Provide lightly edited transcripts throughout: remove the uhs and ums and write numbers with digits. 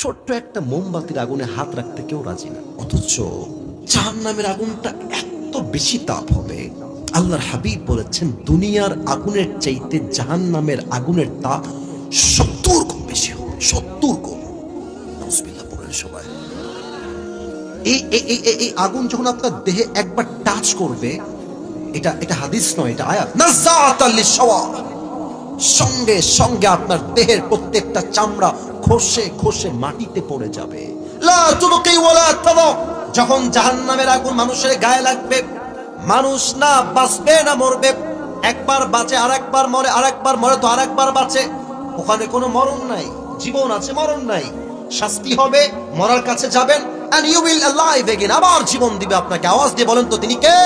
ছোট্ট একটা মোমবাতির আগুনে হাত রাখতে কেউ রাজি না, অথচ জাহান্নামের আগুনটা এত বেশি তাপ হবে। আল্লাহর হাবিব বলেছেন দুনিয়ার আগুনের চাইতে জাহান্নামের আগুনের তাপ 70 গুণ বেশি হবে, 70 গুণ। নাউজুবিল্লাহ বলেন সবাই। এই আগুন যখন আপনার দেহে একবার টাচ করবে, এটা হাদিস নয়, এটা আয়াত, নাযাআতাল লিশওয়া, সঙ্গে সঙ্গে আপনার দেহের প্রত্যেকটা চামড়া খসে খসে মাটিতে পড়ে যাবে। লা তুবকি ওয়ালা তাদা। যখন জাহান্নামের আগুন মানুষের গায়ে লাগবে, মানুষ না বাঁচবে না মরবে। একবার বাঁচে, আরেকবার মরে, আরেকবার মরে তো আরেকবার বাঁচে। ওখানে কোনো মরণ নাই, জীবন আছে, মরণ নাই। শাস্তি হবে, মরার কাছে যাবেন, and you will alive again, আবার জীবন দিবে আপনাকে। আওয়াজ দিয়ে বলেন তো তিনি কে?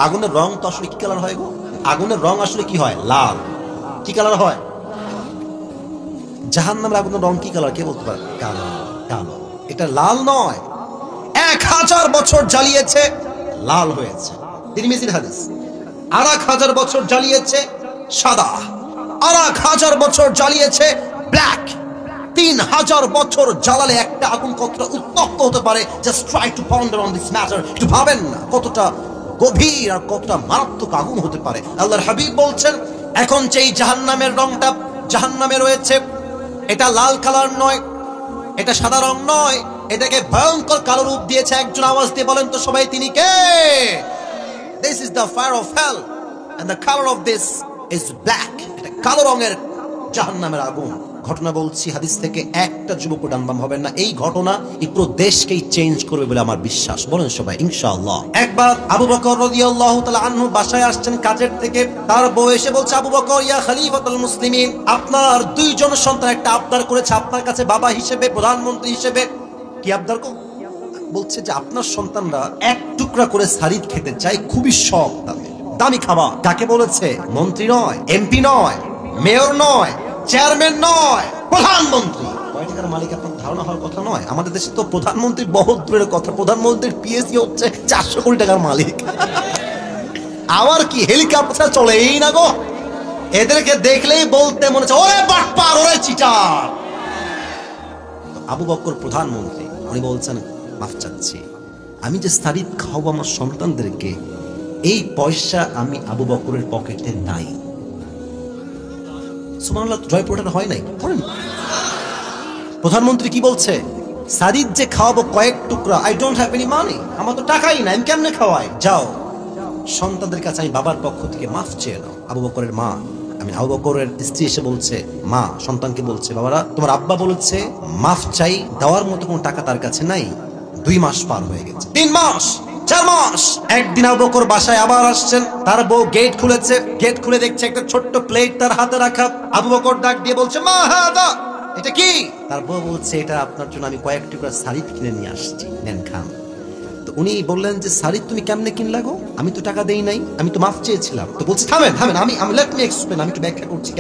আগুনের রং তো আসলে কি কালার হয় গো? আগুনের রং আসলে কি হয়? লাল। কি কালার হয়? জাহান্নামের আগুনের রং কি কালার কে বলতে পারে? কালো। কালো। এটা লাল নয়। 1000 বছর জ্বালিয়েছে, লাল হয়েছে। তিরমিজির হাদিস। 1000 বছর জ্বালিয়েছে, সাদা। 1000 বছর জ্বালিয়েছে, ব্ল্যাক। 3000 বছর জ্বালালে একটা আগুন কতটা উত্তপ্ত হতে পারে, just try to ponder on this matter. একটু ভাবেন না কতটা গভীর আর কতটা মারাত্মক আগুন হতে পারে। আল্লাহর হাবিব বলছেন এখন যেই জাহান্নামের রংটা জাহান্নামে রয়েছে, এটা লাল কালার নয়, এটা সাদা রং নয়, এটাকে ভয়ঙ্কর কালো রূপ দিয়েছে একজন। আওয়াজ দিয়ে বলেন তো সবাই তিনি কে? This is the fire of hell and the color of this is black. এটা কালো রঙের জাহান্নামের আগুন। ঘটনা বলছি হাদিস থেকে, একটা যুবক ডানবাম হবেন না। এই ঘটনা এই পুরো দেশকেই চেঞ্জ করবে বলে আমার বিশ্বাস। বলেন সবাই ইনশাআল্লাহ। একবার আবু বকর রাদিয়াল্লাহু তাআলা আনহু বাসায় আসছেন কাজের থেকে। তার বউ এসে বলছে, আবু বকর ইয়া খলিফাতুল মুসলিমিন, আপনার 2 জন সন্তান একটা আবদার করেছে আপনার কাছে বাবা হিসেবে, প্রধানমন্ত্রী হিসেবে। কি আবদার? বলছে যে আপনার সন্তানরা এক টুকরা করে সারিদ খেতে চায়, খুবই শখ তাদের, দামি খাবার। কাকে বলেছে? মন্ত্রী নয়, এমপি নয়, মেয়র নয়, চেয়ারম্যান নয়, প্রধানমন্ত্রী। কয় টাকার মালিক আপনার ধারণা হওয়ার কথা নয়। আমাদের দেশে তো প্রধানমন্ত্রী বহুত দূরের কথা, প্রধানমন্ত্রীর পিএসসি হচ্ছে 400 কোটি টাকার মালিক। আবার কি হেলিকপ্টার চলেই না গো। এদেরকে দেখলেই বলতে মনে হচ্ছে ওরে বাটপার, ওরে চিটার। আবু বকর প্রধানমন্ত্রী, উনি বলছেন মাফ চাচ্ছি, আমি যে সারিদ খাওয়াবো আমার সন্তানদেরকে, এই পয়সা আমি আবু বকরের পকেটে নাই। সুবহানাল্লাহ, জয়পুরটা হয় নাই। প্রধানমন্ত্রী কি বলছে? সারিদ যে খাওয়াবো কয়েক টুকরা, I don't have any money, আমার তো টাকাই নাই, আমি কেমনে খাওয়াই? যাও সন্তানদের কাছে আমি বাবার পক্ষ থেকে মাফ চেয়ে নাও। আবু বকরের মা, আমি আবু বকরের স্ত্রী এসে বলছে, মা সন্তানকে বলছে, বাবারা তোমার আব্বা বলেছে মাফ চাই, দেওয়ার মতো কোনো টাকা তার কাছে নাই। 2 মাস পার হয়ে গেছে, 3 মাস, 4 মাস। একদিন আবু বকর বাসায় আবার আসছেন, তার বউ গেট খুলেছে, গেট খুলে দেখছে একটা ছোট্ট প্লেট তার হাতে রাখা। আবু বকর ডাক দিয়ে বলছে, মা হাদা, এটা কি? তার বউ বলছে, এটা আপনার জন্য আমি কয়েক টুকরা সারিদ কিনে নিয়ে আসছি, নেন খান। তো উনি বললেন যে সারিদ তুমি কেমনে কিনলা গো? আমি তো টাকা দেই নাই, আমি তো মাফ চেয়েছিলাম। তো বলছে থামেন থামেন, আমি লেট মি এক্সপ্লেন, আমি একটু ব্যাখ্যা করছি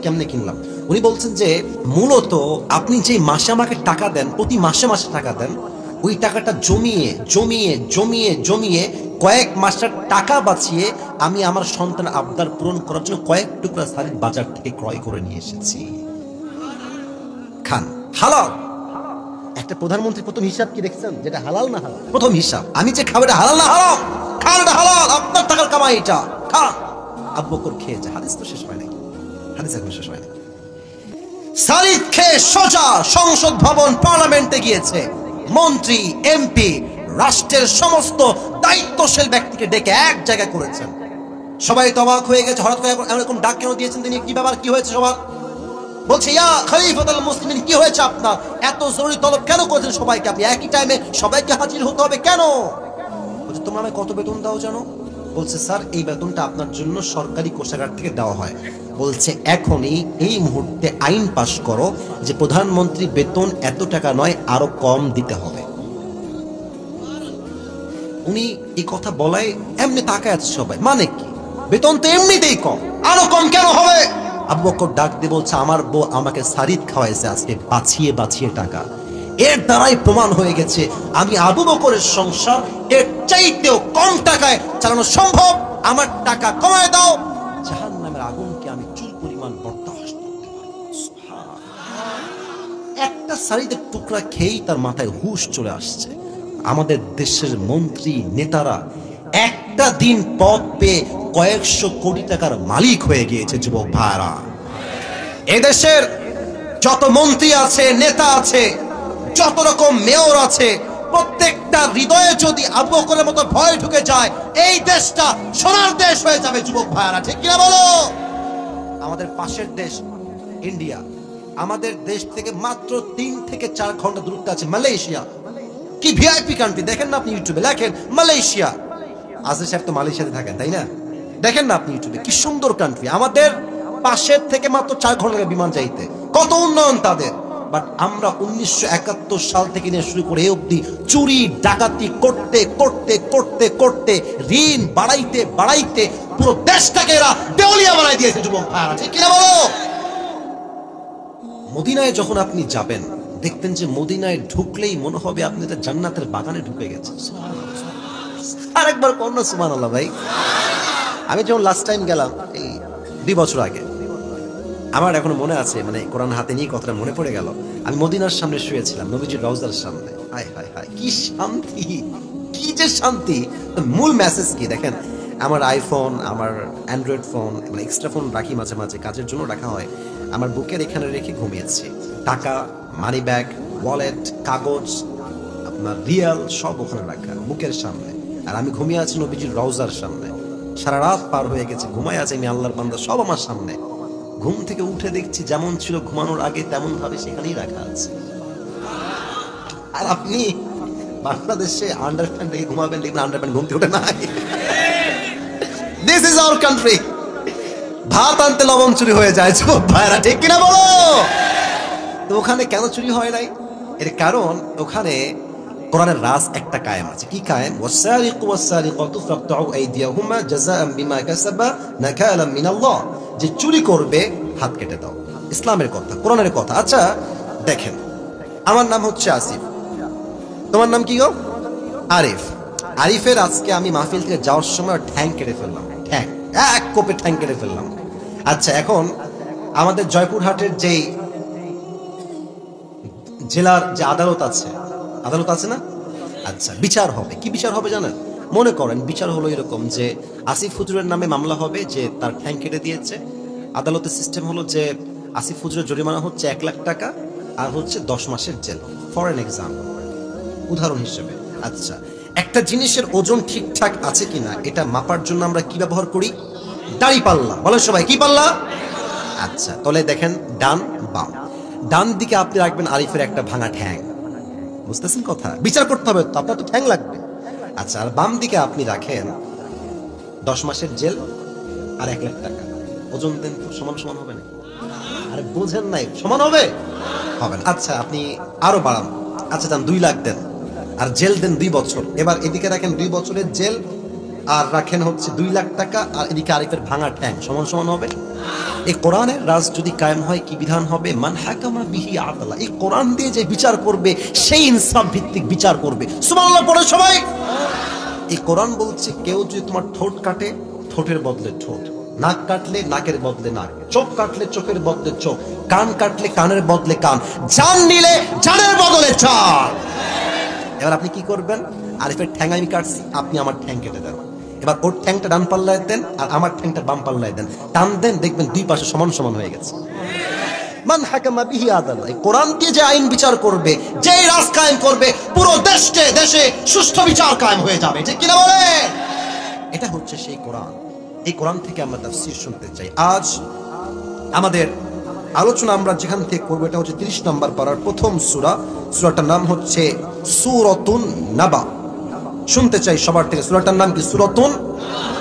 কেমনে কিনলাম। উনি বলছেন যে মূলত আপনি যে মাসে আমাকে টাকা দেন, প্রতি মাসে মাসে টাকা দেন, ওই টাকাটা জমিয়ে জমিয়ে জমিয়ে জমিয়ে কয়েক মাসের টাকা বাঁচিয়ে আমি আমার সন্তান আবদার পূরণ করার জন্য কয়েক টুকরা সারিদ বাজার থেকে ক্রয় করে নিয়ে এসেছি, খান। হালাল। একটা প্রধানমন্ত্রী প্রথম হিসাব কি দেখছেন? যেটা হালাল না হারাম, প্রথম হিসাব আমি যে খাবো এটা হালাল না হারাম? খান, এটা হালাল, আপনার টাকার কামাই এটা, খান। আবু বকর খেয়ে যায়। হাদিস তো শেষ হয় নাই, হাদিস এখন শেষ হয় নাই। সারিদ খেয়ে সোজা সংসদ ভবন, পার্লামেন্টে গিয়েছে। মন্ত্রী, এমপি, রাষ্ট্রের সমস্ত দায়িত্বশীল ব্যক্তিকে ডেকে এক জায়গায় করেছেন। সবাই তো অবাক হয়ে গেছে, হঠাৎ করে এরকম ডাক কেন দিয়েছেন তিনি? কি ব্যাপার, কি হয়েছে? সবার বলছে, ইয়া খলিফাতুল মুসলিমিন, কি হয়েছে আপনার? এত জরুরি তলব কেন করেছেন সবাইকে? আপনি একই টাইমে সবাইকে হাজির হতে হবে কেন? বলছে, তোমরা আমায় কত বেতন দাও জানো? বলছে, স্যার এই বেতনটা আপনার জন্য সরকারি কোষাগার থেকে দেওয়া হয়। বলছে, এখনই এই মুহূর্তে আইন পাশ করো যে প্রধানমন্ত্রী বেতন এত টাকা নয়, আরো কম দিতে হবে। উনি এই কথা বলায় এমনি তাকায় আছে সবাই, মানে কি? বেতন তো এমনিতেই কম, আরো কম কেন হবে? আবু বকর ডাক দিয়ে বলছে, আমার বউ আমাকে সারিদ খাওয়াইছে আজকে বাঁচিয়ে বাঁচিয়ে টাকা। এর দ্বারাই প্রমাণ হয়ে গেছে আমি আবু বকরের সংসার এর চাইতেও কম টাকায় চালানো সম্ভব। আমার টাকা কমায় দাও, জাহান্নামের আগুনকে আমি চুল পরিমাণ বরদাস্ত করতে পারবো। একটা শাড়িতে টুকরা খেয়েই তার মাথায় হুঁশ চলে আসছে। আমাদের দেশের মন্ত্রী নেতারা একটা দিন পদ পেয়ে কয়েকশো কোটি টাকার মালিক হয়ে গিয়েছে। যুবক ভাইরা, এদেশের যত মন্ত্রী আছে, নেতা আছে, যত রকম মেয়র আছে, প্রত্যেকটা হৃদয়ে যদি আবু বকরের মতো ভয় ঢুকে যায়, এই দেশটা সোনার দেশ হয়ে যাবে। যুবক ভাইরা, ঠিক কিনা বলো? আমাদের পাশের দেশ ইন্ডিয়া, আমাদের দেশ থেকে মাত্র 3 থেকে 4 ঘন্টা দূরত্বে আছে মালয়েশিয়া। কি ভিআইপি কান্ট্রি, দেখেন না আপনি ইউটিউবে, লেখেন মালয়েশিয়া। আজকে সাহেব তো মালয়েশিয়াতে থাকেন, তাই না? দেখেন না আপনি ইউটিউবে, কি সুন্দর কান্ট্রি। আমাদের পাশের থেকে মাত্র 4 ঘন্টা বিমান যাইতে, কত উন্নয়ন তাদের। বাট আমরা 1971 সাল থেকে নিয়ে শুরু করে এই অবধি চুরি ডাকাতি করতে করতে করতে করতে ঋণ বাড়াইতে বাড়াইতে পুরো দেশটাকে এরা দেউলিয়া বানাই দিয়েছে। যুবক ভাইরা, ঠিক কিনা বলো? মদিনায় যখন আপনি যাবেন, দেখবেন যে মদিনায় ঢুকলেই মনে হবে আপনি একটা জান্নাতের বাগানে ঢুকে গেছেন। আরেকবার কোন সুবহানাল্লাহ ভাই। আমি যখন লাস্ট টাইম গেলাম এই 2 বছর আগে, আমার এখনো মনে আছে, মানে কোরআন হাতে নিয়ে কথাটা মনে পড়ে গেল। আমি মদিনার সামনে শুয়েছিলাম, নবীজির রওজার সামনে। হায় হায় হায়, কি শান্তি, কি যে শান্তি। মূল মেসেজ কি দেখেন, আমার আইফোন, আমার অ্যান্ড্রয়েড ফোন, মানে এক্সট্রা ফোন রাখি মাঝে মাঝে, কাজের জন্য রাখা হয়, আমার বুকের এখানে রেখে ঘুমিয়েছি। টাকা, মানি ব্যাগ, ওয়ালেট, কাগজ, আপনার রিয়াল সব ওখানে রাখা বুকের সামনে। আর আমি ঘুমিয়ে আছি নবীজির রওজার সামনে। সারা রাত পার হয়ে গেছে, ঘুমাই আছে আমি, আল্লাহর বান্দা সব আমার সামনে। ঘুম থেকে উঠে দেখছি যেমন ছিল ঘুমানোর আগে তেমন ভাবে সেখানেই রাখা আছে। আর আপনি বাংলাদেশে আন্ডারপ্যান্ট রেখে ঘুমাবেন, দেখবেন আন্ডারপ্যান্ট ঘুম থেকে ওঠে নাই। This is our country. ভাত আনতে লবণ চুরি হয়ে যায়। ভাইরা, ঠিক কিনা বলো? তো ওখানে কেন চুরি হয় নাই? এর কারণ ওখানে কোরআনের রাজ একটা কায়েম আছে। কি কায়েম? ওয়াসারিকু ওয়াসারিকাতু ফাকতাউ আইদিয়াহুমা জাযাআন বিমা কাসাবা নাকালাম মিনাল্লাহ। যে চুরি করবে হাত কেটে দাও। ইসলামের কথা, কোরআনের কথা। আচ্ছা দেখেন, আমার নাম হচ্ছে আসিফ, তোমার নাম কি গো? আরিফ। আরিফের আজকে আমি মাহফিল থেকে যাওয়ার সময় ঠ্যাং কেটে ফেললাম, ঠ্যাং, এক কোপে ঠ্যাং কেটে ফেললাম। আচ্ছা, এখন আমাদের জয়পুরহাটের যেই জেলার যে আদালত আছে না? আচ্ছা, বিচার হবে। কি বিচার হবে জানেন? মনে করেন বিচার হলো এরকম যে আসিফ হুজুরের নামে মামলা হবে যে তার ঠ্যাং কেটে দিয়েছে। আদালতের সিস্টেম হলো যে আসিফ হুজুরের জরিমানা হচ্ছে 1 লাখ টাকা আর হচ্ছে 10 মাসের জেল, ফর এন এক্সাম্পল, উদাহরণ হিসেবে। আচ্ছা, একটা জিনিসের ওজন ঠিকঠাক আছে কিনা এটা মাপার জন্য আমরা কি ব্যবহার করি? দাড়ি পাল্লা। বলেন সবাই, কি পাল্লা? আচ্ছা, তাহলে দেখেন ডান বাম, ডান দিকে আপনি রাখবেন আরিফের একটা ভাঙা ঠ্যাং। বুঝতেছেন কথা? বিচার করতে হবে তো, আপনার তো ঠ্যাং লাগবে। আচ্ছা, আর বাম দিকে আপনি রাখেন 10 মাসের জেল আর 1 লাখ টাকা। ওজন দেন তো, সমান সমান হবে না? আরে বোঝেন নাই, সমান হবে? হবে না। আচ্ছা, আপনি আরো বাড়ান। আচ্ছা যান 2 লাখ দেন আর জেল দেন 2 বছর। এবার এদিকে রাখেন 2 বছরের জেল আর রাখেন হচ্ছে 2 লাখ টাকা, আর এদিকে আরিফের ভাঙা ঠ্যাং। সমান সমান হবে? এই কোরআনের রাজ যদি কায়েম হয়, কি বিধান হবে? মান হাকামা বিহি আদালা। এই কোরআন দিয়ে যে বিচার করবে সেই ইনসাফ ভিত্তিক বিচার করবে। সুবহানাল্লাহ পড়ে সবাই। এই কোরআন বলছে কেউ যদি তোমার ঠোঁট কাটে, ঠোঁটের বদলে ঠোঁট, নাক কাটলে নাকের বদলে নাক, চোখ কাটলে চোখের বদলে চোখ, কান কাটলে কানের বদলে কান, জান নিলে জানের বদলে জান। এবার আপনি কি করবেন? আরিফের ঠ্যাং আমি কাটছি, আপনি আমার ঠ্যাং কেটে দেন। এবার ওর ঠ্যাংটা ডান পাল্লায় দেন আর আমার ঠ্যাংটা বাম পাল্লায় দেন, টান দেন, দেখবেন 2 পাশে সমান সমান হয়ে গেছে। মান হাকামা বিহি আদালা। এই কোরআন দিয়ে যে আইন বিচার করবে, যেই রাজ কায়েম করবে, পুরো দেশে সুষ্ঠু বিচার কায়েম হয়ে যাবে। ঠিক কিনা বলে? এটা হচ্ছে সেই কোরআন। এই কোরআন থেকে আমরা তাফসীর শুনতে চাই। আজ আমাদের আলোচনা আমরা যেখান থেকে করবো এটা হচ্ছে 30 নম্বর পারার প্রথম সূরা। সূরাটার নাম হচ্ছে সূরাতুন নাবা। শুনতে চাই সবার থেকে, সূরাটার নাম কি? সূরাতুন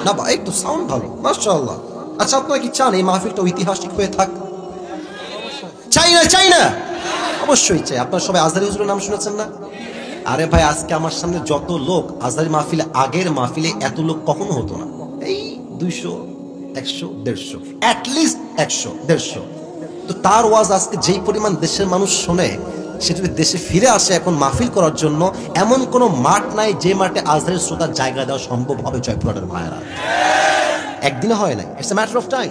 নাবা। একটু সাউন্ড ভালো, মাশাআল্লাহ। আচ্ছা, আপনারা কি চান এই মাহফিলটা ঐতিহাসিক হয়ে থাক? চাই না? অবশ্যই চাই। আপনারা সবাই আজহারী হুজুরের নাম শুনেছেন না? আরে ভাই, আজকে আমার সামনে যত লোক, আজহারী মাহফিলে, আগের মাহফিলে এত লোক কখনো হতো না। এই 200, 100, 150, অ্যাটলিস্ট 100, 150। তো তার ওয়াজ আজকে যেই পরিমাণ দেশের মানুষ শোনে, সে যদি দেশে ফিরে আসে এখন মাহফিল করার জন্য, এমন কোনো মাঠ নাই যে মাঠে আজহারের শ্রোতার জায়গা দেওয়া সম্ভব হবে। জয়পুরহাটের ভাইয়েরা, একদিনে হয় না। It's a matter of time.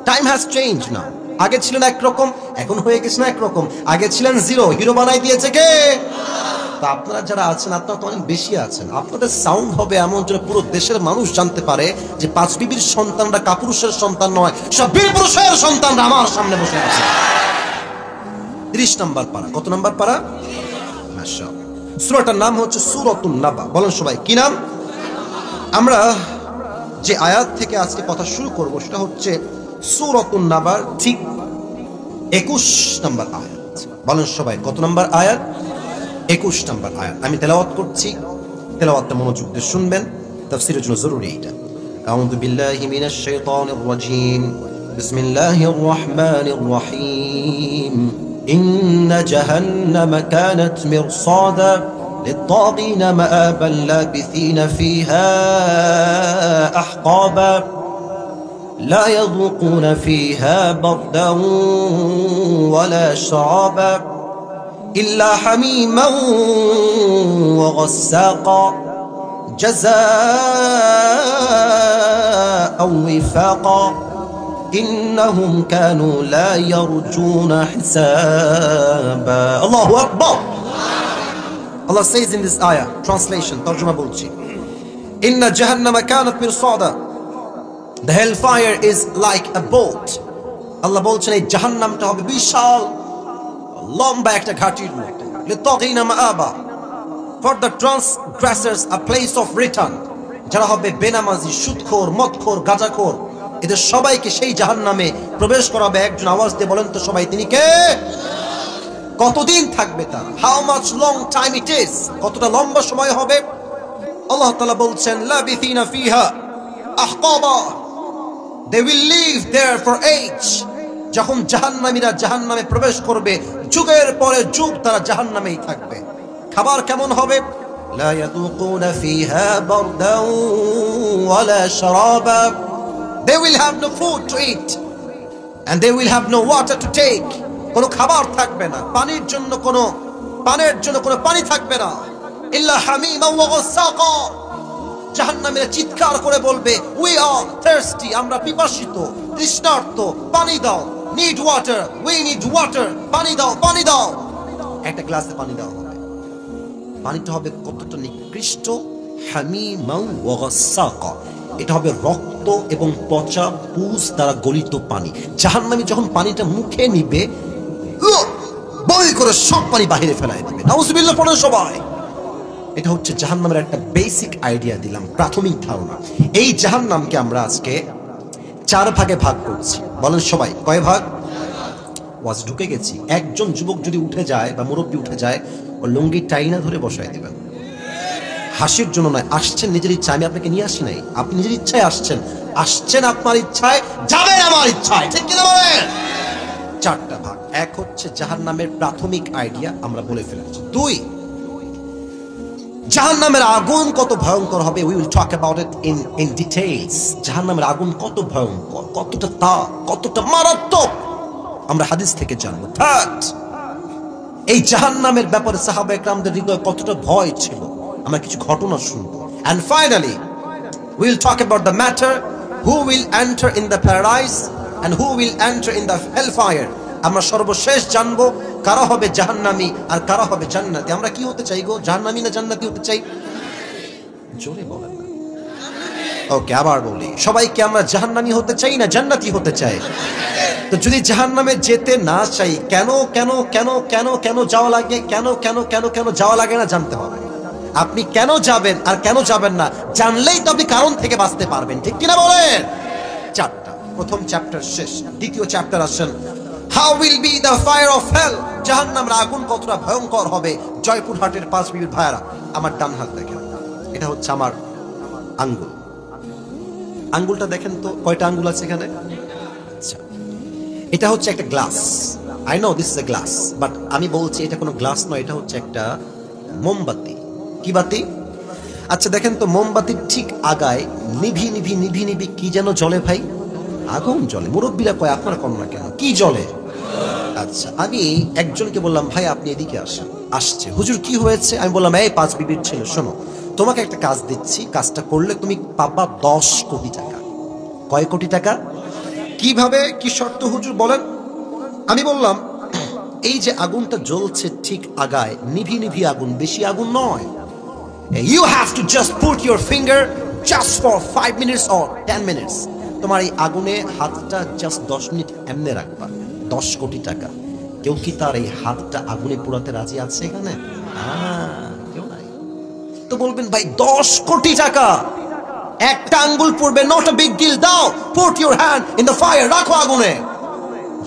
Time has change now. আগে ছিলেন একরকম, এখন হয়ে গেছেন একরকম। আগে ছিলেন জিরো, হিরো বানাই দিয়েছে কে? তা আপনারা যারা আছেন, আপনারা তো অনেক বেশি আছেন। আপনাদের সাউন্ড হবে এমন যেন পুরো দেশের মানুষ জানতে পারে যে পাঁচ বিবির সন্তানরা কাপুরুষের সন্তান নয়, সব বীর পুরুষের সন্তানরা আমার সামনে বসে আছে। 30 নম্বর পারা। কত নম্বর পারা? মাশাআল্লাহ। সূরাটার নাম হচ্ছে সূরাতুন নাবা। বলেন সবাই কি নাম? আমরা যে আয়াত থেকে আজকে কথা শুরু করব সেটা হচ্ছে সূরাতুন নাবার ঠিক 21 নম্বর আয়াত। বলেন সবাই কত নম্বর আয়াত? 21 নম্বর আয়াত। আমি তেলাওয়াত করছি, তেলাওয়াতটা মনোযোগ দিয়ে শুনবেন, তাফসীরের জন্য জরুরি এটা। আউযু বিল্লাহি মিনাশ শাইতানির রাজীম। বিসমিল্লাহির রাহমানির রাহিম। ইন্না জাহান্নামা কানাত মিরসাদা للطاغين مآبا لابثين فيها أحقابا لا يذوقون فيها بردا ولا شرابا إلا حميما وغساقا جزاء وفاقا إنهم كانوا لا يرجون حسابا. الله أكبر. Allah says in this ayah, translation, tarjuma bolchi, Inna jahannama kanat mirsada. The hellfire is like a boat. Allah bolchen ei jahannamta hobe bishal lomba ekta ghatir moto. Litaghina ma'aba. For the transgressors a place of return. Jara hobe benamazi, সুদখোর, মদখোর, গাঁজাখোর, এদের সবাইকে সেই জাহান্নামে প্রবেশ করাবে একজন। আওয়াজ দিয়ে বলেন তো সবাই তিনি কে? কতদিন থাকবে তারা? How much long time it is, কতটা লম্বা সময় হবে? আল্লাহ তাআলা বলছেন লাবিথিনা ফিহা আহকাবা, they will live there for age. যখন জাহান্নামীরা জাহান্নামে প্রবেশ করবে, যুগের পরে যুগ তারা জাহান্নামেই থাকবে। খাবার কেমন হবে? লা ইয়াদুকুনা ফিহা বারদান ওয়ালা শারাবা, they will have no food to eat and they will have no water to take. কোনো খাবার থাকবে না, পানির জন্য কোনো পানি থাকবে না। ইল্লা হামিমা ওয়া গাসাকা, জাহান্নামীরা চিৎকার করে বলবে উই আর থার্স্টি, আমরা পিপাসিত, তৃষ্ণার্ত, পানি দাও। Need water, we need water, পানি দাও, পানি দাও। একটা গ্লাসে পানি দেওয়া হবে। পানিটা হবে কতটা নিকৃষ্ট, হামিমা ওয়া গাসাকা, এটা হবে রক্ত এবং পচা পুষ দ্বারা গলিত পানি। জাহান্নামী যখন পানিটা মুখে নিবে, বই করে সব পানি বাহিরে ফেলাই দিবে। নাউজুবিল্লাহ পড়েন সবাই। এটা হচ্ছে জাহান্নামের একটা বেসিক আইডিয়া দিলাম, প্রাথমিক ধারণা। এই জাহান্নামকে আমরা আজকে 4 ভাগে ভাগ করছি। বলেন সবাই কয় ভাগ? ওয়াজ ঢুকে গেছি। একজন যুবক যদি উঠে যায় বা মুরব্বী উঠে যায়, ও লুঙ্গি টাইনা ধরে বসায় দিবেন। হাসির জন্য নয়, আসছেন নিজের ইচ্ছা। আমি আপনাকে নিয়ে আসি নাই, আপনি নিজের ইচ্ছায় আসছেন। আসছেন আপনার ইচ্ছায়, যাবেন আমার ইচ্ছায়, ঠিক কিনা বলেন? 4টা ভাগ। এক হচ্ছে জাহান্নামের প্রাথমিক আইডিয়া, আমরা বলে ফেলেছি। 2, জাহান্নামের আগুন কত ভয়ঙ্কর হবে, we will talk about it in details. জাহান্নামের আগুন কত ভয়ঙ্কর, কতটা তাপ, কতটা মারাত্মক, আমরা হাদিস থেকে জানবো। 3, এই জাহান্নামের ব্যাপারে সাহাবা একরামদের হৃদয়ে কতটা ভয় ছিল, আমরা কিছু ঘটনা শুনবো। And finally we will talk about the matter who will enter in the paradise and who will enter in the hellfire. আমরা সর্বশেষ জানবো কারা হবে জাহান্নামী আর কারা হবে জান্নাতি। আমরা কি হতে চাই গো, জাহান্নামী না জান্নাতি হতে চাই? জোরে বলেন না। ওকে, আবার বলি, সবাইকে আমরা জাহান্নামী হতে চাই না জান্নাতি হতে চাই? তো যদি জাহান্নামে যেতে না চাই, কেন কেন কেন কেন কেন যাওয়া লাগে, কেন কেন কেন কেন যাওয়া লাগে না জানতে হবে। আপনি কেন যাবেন আর কেন যাবেন না জানলেই তো আপনি কারণ থেকে বাঁচতে পারবেন, ঠিক কিনা বলেন? 4টা। প্রথম চ্যাপ্টার শেষ, দ্বিতীয় চ্যাপ্টার আসেন, how will be the fire of hell, জাহান্নামের আগুন কতটা ভয়ঙ্কর হবে। জয়পুরহাটের 5 বিবির ভাইয়ারা, আমার ডান হাত দেখেন, এটা হচ্ছে আমার আঙ্গুল। আঙ্গুলটা দেখেন তো, কয়টা আঙ্গুল আছে এখানে? আচ্ছা, এটা হচ্ছে একটা glass. I know this is a glass, but আমি বলছি এটা কোনো গ্লাস নয়, এটা হচ্ছে একটা মোমবাতি। কি বাতি? আচ্ছা দেখেন তো, মোমবাতির ঠিক আগায় নিভি নিভি নিভি নিভি কি যেন জ্বলে ভাই? আগুন জ্বলে। মুরব্বীরা কয় আপনারা কম না কেন, কি জ্বলে? আচ্ছা, আমি একজনকে বললাম ভাই আপনি এদিকে আসেন। আসছে, হুজুর কি হয়েছে? আমি বললাম এই 5 বিবির ছেলে শোনো, তোমাকে একটা কাজ দিচ্ছি, কাজটা করলে তুমি পাবা 10 কোটি টাকা। কয় কোটি টাকা? কিভাবে, কি শর্ত হুজুর বলেন? আমি বললাম এই যে আগুনটা জ্বলছে ঠিক আগায়, নিভি নিভি আগুন, বেশি আগুন নয়। You have to just put your finger just for 5 minutes or 10 minutes। তোমার এই আগুনে হাতটা জাস্ট 10 মিনিট এমনি রাখবা। 10 কোটি টাকা। কেউ কি তার এই হাতটা আগুনে পোড়াতে রাজি আছে এখানে? কেউ নাই। তো বলবেন ভাই 10 কোটি টাকা, একটা আঙ্গুল পড়বে, নট আ বিগ ডিল, দাও, put your hand in the fire, রাখো আগুনে।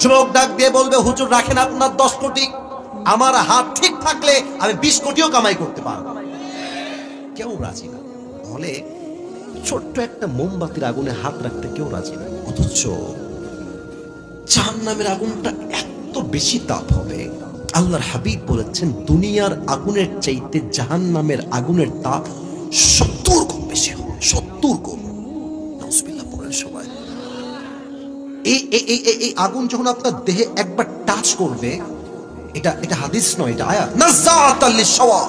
যুবক ডাক দিয়ে বলবে হুজুর রাখেন আপনার 10 কোটি, আমার হাত ঠিক থাকলে আমি 20 কোটিও কামাই করতে পারবো। কেউ রাজি না। তাহলে ছোট্ট একটা মোমবাতির আগুনে হাত রাখতে কেউ রাজি না। অথচ জাহান্নামের আগুনটা এত বেশি তাপ হবে, আল্লাহর হাবিব বলেছেন দুনিয়ার আগুনের চাইতে জাহান্নামের আগুনের তাপ 70 গুণ বেশি হবে। 70 গুণ। নাউজুবিল্লাহ পড়েন সবাই। এই আগুন যখন আপনার দেহে একবার টাচ করবে, এটা হাদিস নয়, এটা আয়াত, নাযাআতাল লিশওয়া,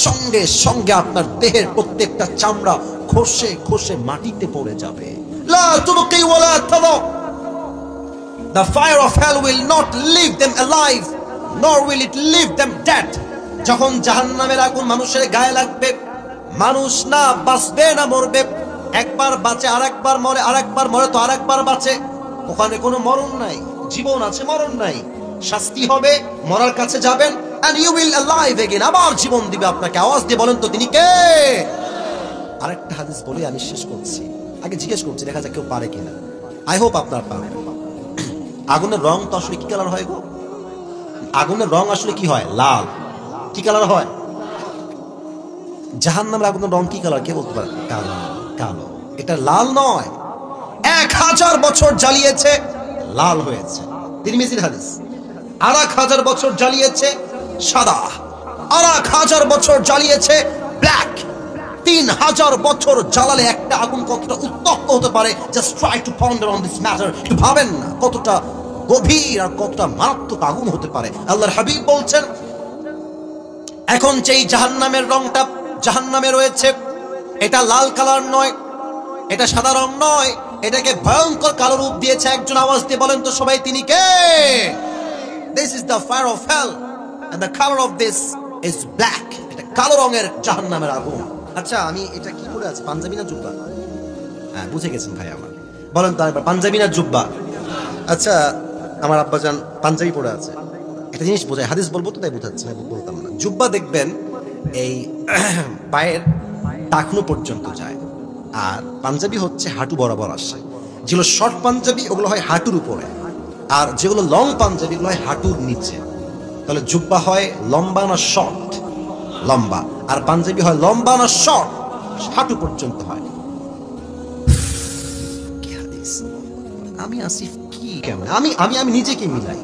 সঙ্গে সঙ্গে আপনার দেহের প্রত্যেকটা চামড়া খসে খসে মাটিতে পড়ে যাবে। লা তুবকি ওয়ালা তাদা, the fire of hell will not leave them alive nor will it leave them dead। যখন জাহান্নামের আগুন মানুষের গায়ে লাগবে, মানুষ না বাঁচবে না মরবে, একবার বাঁচে আরেকবার মরে, আরেকবার মরে তো আরেকবার বাঁচে। ওখানে কোনো মরণ নাই, জীবন আছে মরণ নাই। শাস্তি হবে, মরার কাছে যাবেন, and you will alive again, আবার জীবন দিবে আপনাকে। আওয়াজ দিয়ে বলেন তো তিনি কে? আরেকটা হাদিস বলে আমি শেষ করছি। আগে জিজ্ঞেস করছি, দেখা যাক কেউ পারে কিনা। আই হোপ আপনারা পারবেন। আগুনের রং তো আসলে কি কালার হয় গো? আগুনের রং আসলে কি হয়? লাল। কি কালার হয়? জাহান্নামের আগুনের রং কি কালার কে বলতে পারে? কালো। কালো। এটা লাল নয়। 1000 বছর জ্বালিয়েছে, লাল হয়েছে। তিরমিজির হাদিস। 1000 বছর জ্বালিয়েছে, সাদা। 1000 বছর জ্বালিয়েছে, ব্ল্যাক। 3000 বছর জ্বালালে একটা আগুন কতটা উত্তপ্ত হতে পারে, just try to ponder on this matter. একটু ভাবেন না কতটা গভীর আর কতটা মারাত্মক আগুন হতে পারে। আল্লাহর হাবিব বলছেন, এখন যেই জাহান্নামের রংটা জাহান্নামে রয়েছে, এটা লাল কালার নয়, এটা সাদা রং নয়, এটাকে ভয়ঙ্কর কালো রূপ দিয়েছে একজন। আওয়াজ দিয়ে বলেন তো সবাই তিনি কে? This is the fire of hell and the color of this is black। এটা কালো রঙের জাহান্নামের আগুন। আচ্ছা, আমি এটা কি করে আছে? পাঞ্জাবি না জুব্বা? হ্যাঁ, বুঝে গেছেন ভাই আমার। বলেন তো আরেকবার, পাঞ্জাবি না জুব্বা? আচ্ছা, আমার আব্বাজান পাঞ্জাবি পরে আছে। একটা জিনিস বোঝায়, হাদিস বলবো তো তাই বোঝাচ্ছে, বলতাম না। জুব্বা দেখবেন এই পায়ের টাকনু পর্যন্ত যায়, আর পাঞ্জাবি হচ্ছে হাঁটু বরাবর আসে। যেগুলো শর্ট পাঞ্জাবি ওগুলো হয় হাঁটুর উপরে, আর যেগুলো লং পাঞ্জাবি ওগুলো হয় হাঁটুর নিচে। তাহলে জুব্বা হয় লম্বা না শর্ট? লম্বা। আর পাঞ্জাবি হয় লম্বা না শর্ট? হাঁটু পর্যন্ত হয়। আমি আসিফ কি কেমন? আমি নিজেকে মিলাই,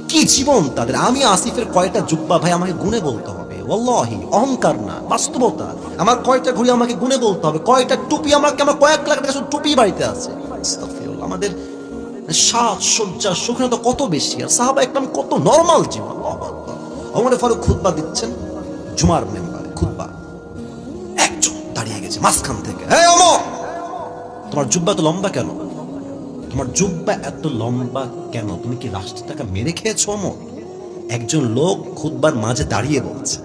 কি জীবন তাদের। আমি আসিফের কয়টা জুব্বা ভাই আমাকে গুনে বলতে হবে। ওয়াল্লাহি, অহংকার না, বাস্তবতা। আমার কয়টা ঘড়ি আমাকে গুনে বলতে হবে, কয়টা টুপি আমাকে, আমার কয়েক লাখ টাকা টুপি বাড়িতে আছে। আমাদের সাজসজ্জা সুখটা কত বেশি, আর সাহাবা একদম কত নরমাল জীবন। ওমর ফারুক খুতবা দিচ্ছেন, জুমার মেম্বারে খুতবা, একজন দাঁড়িয়ে গেছে মাঝখান থেকে, হে ওমর, তোমার জুব্বা তো লম্বা কেন? তোমার জুব্বা এত লম্বা কেন? তুমি কি রাষ্ট্র টাকা মেরে খেয়েছো ওমর? একজন লোক খুতবার মাঝে দাঁড়িয়ে বলছে,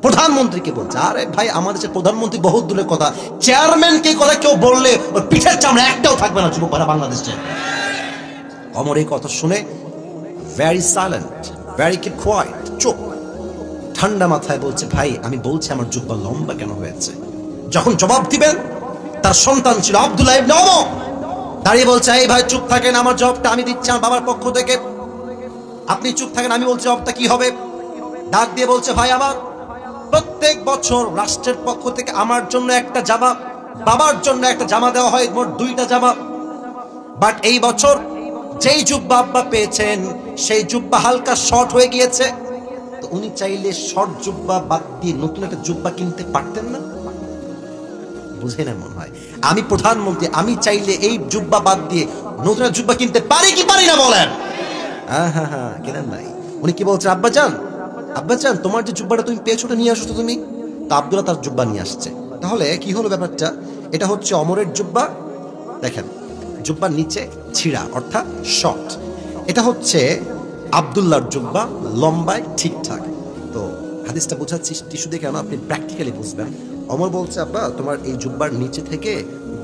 প্রধানমন্ত্রীকে বলছে, আরে ভাই আমাদের দেশের প্রধানমন্ত্রী বহুত দূরের কথা, চেয়ারম্যানকে কথা কেউ বললে ওর পিঠের চামড়া একটাও থাকবে না যুবক বাংলাদেশে। ওমর এই কথা শুনে very silent, very keep quiet, চুপ। ঠান্ডা মাথায় বলছে, ভাই আমি বলছি আমার জুব্বা লম্বা কেন হয়েছে। যখন জবাব দিবেন, তার সন্তান ছিল আব্দুল্লাহ ইবনে ওমর, দাঁড়িয়ে বলছে, এই ভাই চুপ থাকেন, আমার জবাবটা আমি দিচ্ছি আমার বাবার পক্ষ থেকে, আপনি চুপ থাকেন, আমি বলছি জবাবটা কি হবে। ডাক দিয়ে বলছে, ভাই আমার প্রত্যেক বছর রাষ্ট্রের পক্ষ থেকে আমার জন্য একটা জামা, বাবার জন্য একটা জামা দেওয়া হয়, মোট 2টা জামা। বাট এই বছর যেই জুব্বা আব্বা পেয়েছেন সেই জুব্বা হালকা শর্ট হয়ে গিয়েছে, তো উনি চাইলে শর্ট জুব্বা বাদ দিয়ে নতুন একটা জুব্বা কিনতে পারতেন না? বুঝে না মনে হয়। আমি প্রধানমন্ত্রী, আমি চাইলে এই জুব্বা বাদ দিয়ে নতুন একটা জুব্বা কিনতে পারি কি পারি না বলেন? হ্যাঁ, কেনেন নাই। উনি কি বলছেন, আব্বাজান তোমার যে জুব্বাটা তুমি পেয়েছো ওটা নিয়ে আসো তো তুমি। তা আব্দুল্লাহ তার জুব্বা নিয়ে আসছে। তাহলে কি হলো ব্যাপারটা? এটা হচ্ছে অমরের জুব্বা। দেখেন, জুব্বার নিচে ছিঁড়া অর্থাৎ শর্ট। এটা হচ্ছে আব্দুল্লাহর জুব্বা, লম্বায় ঠিকঠাক। তো হাদিসটা বোঝাচ্ছি টিস্যু দিয়ে কেন, আপনি প্র্যাকটিক্যালি বুঝবেন। অমর বলছে, আব্বা তোমার এই জুব্বার নিচে থেকে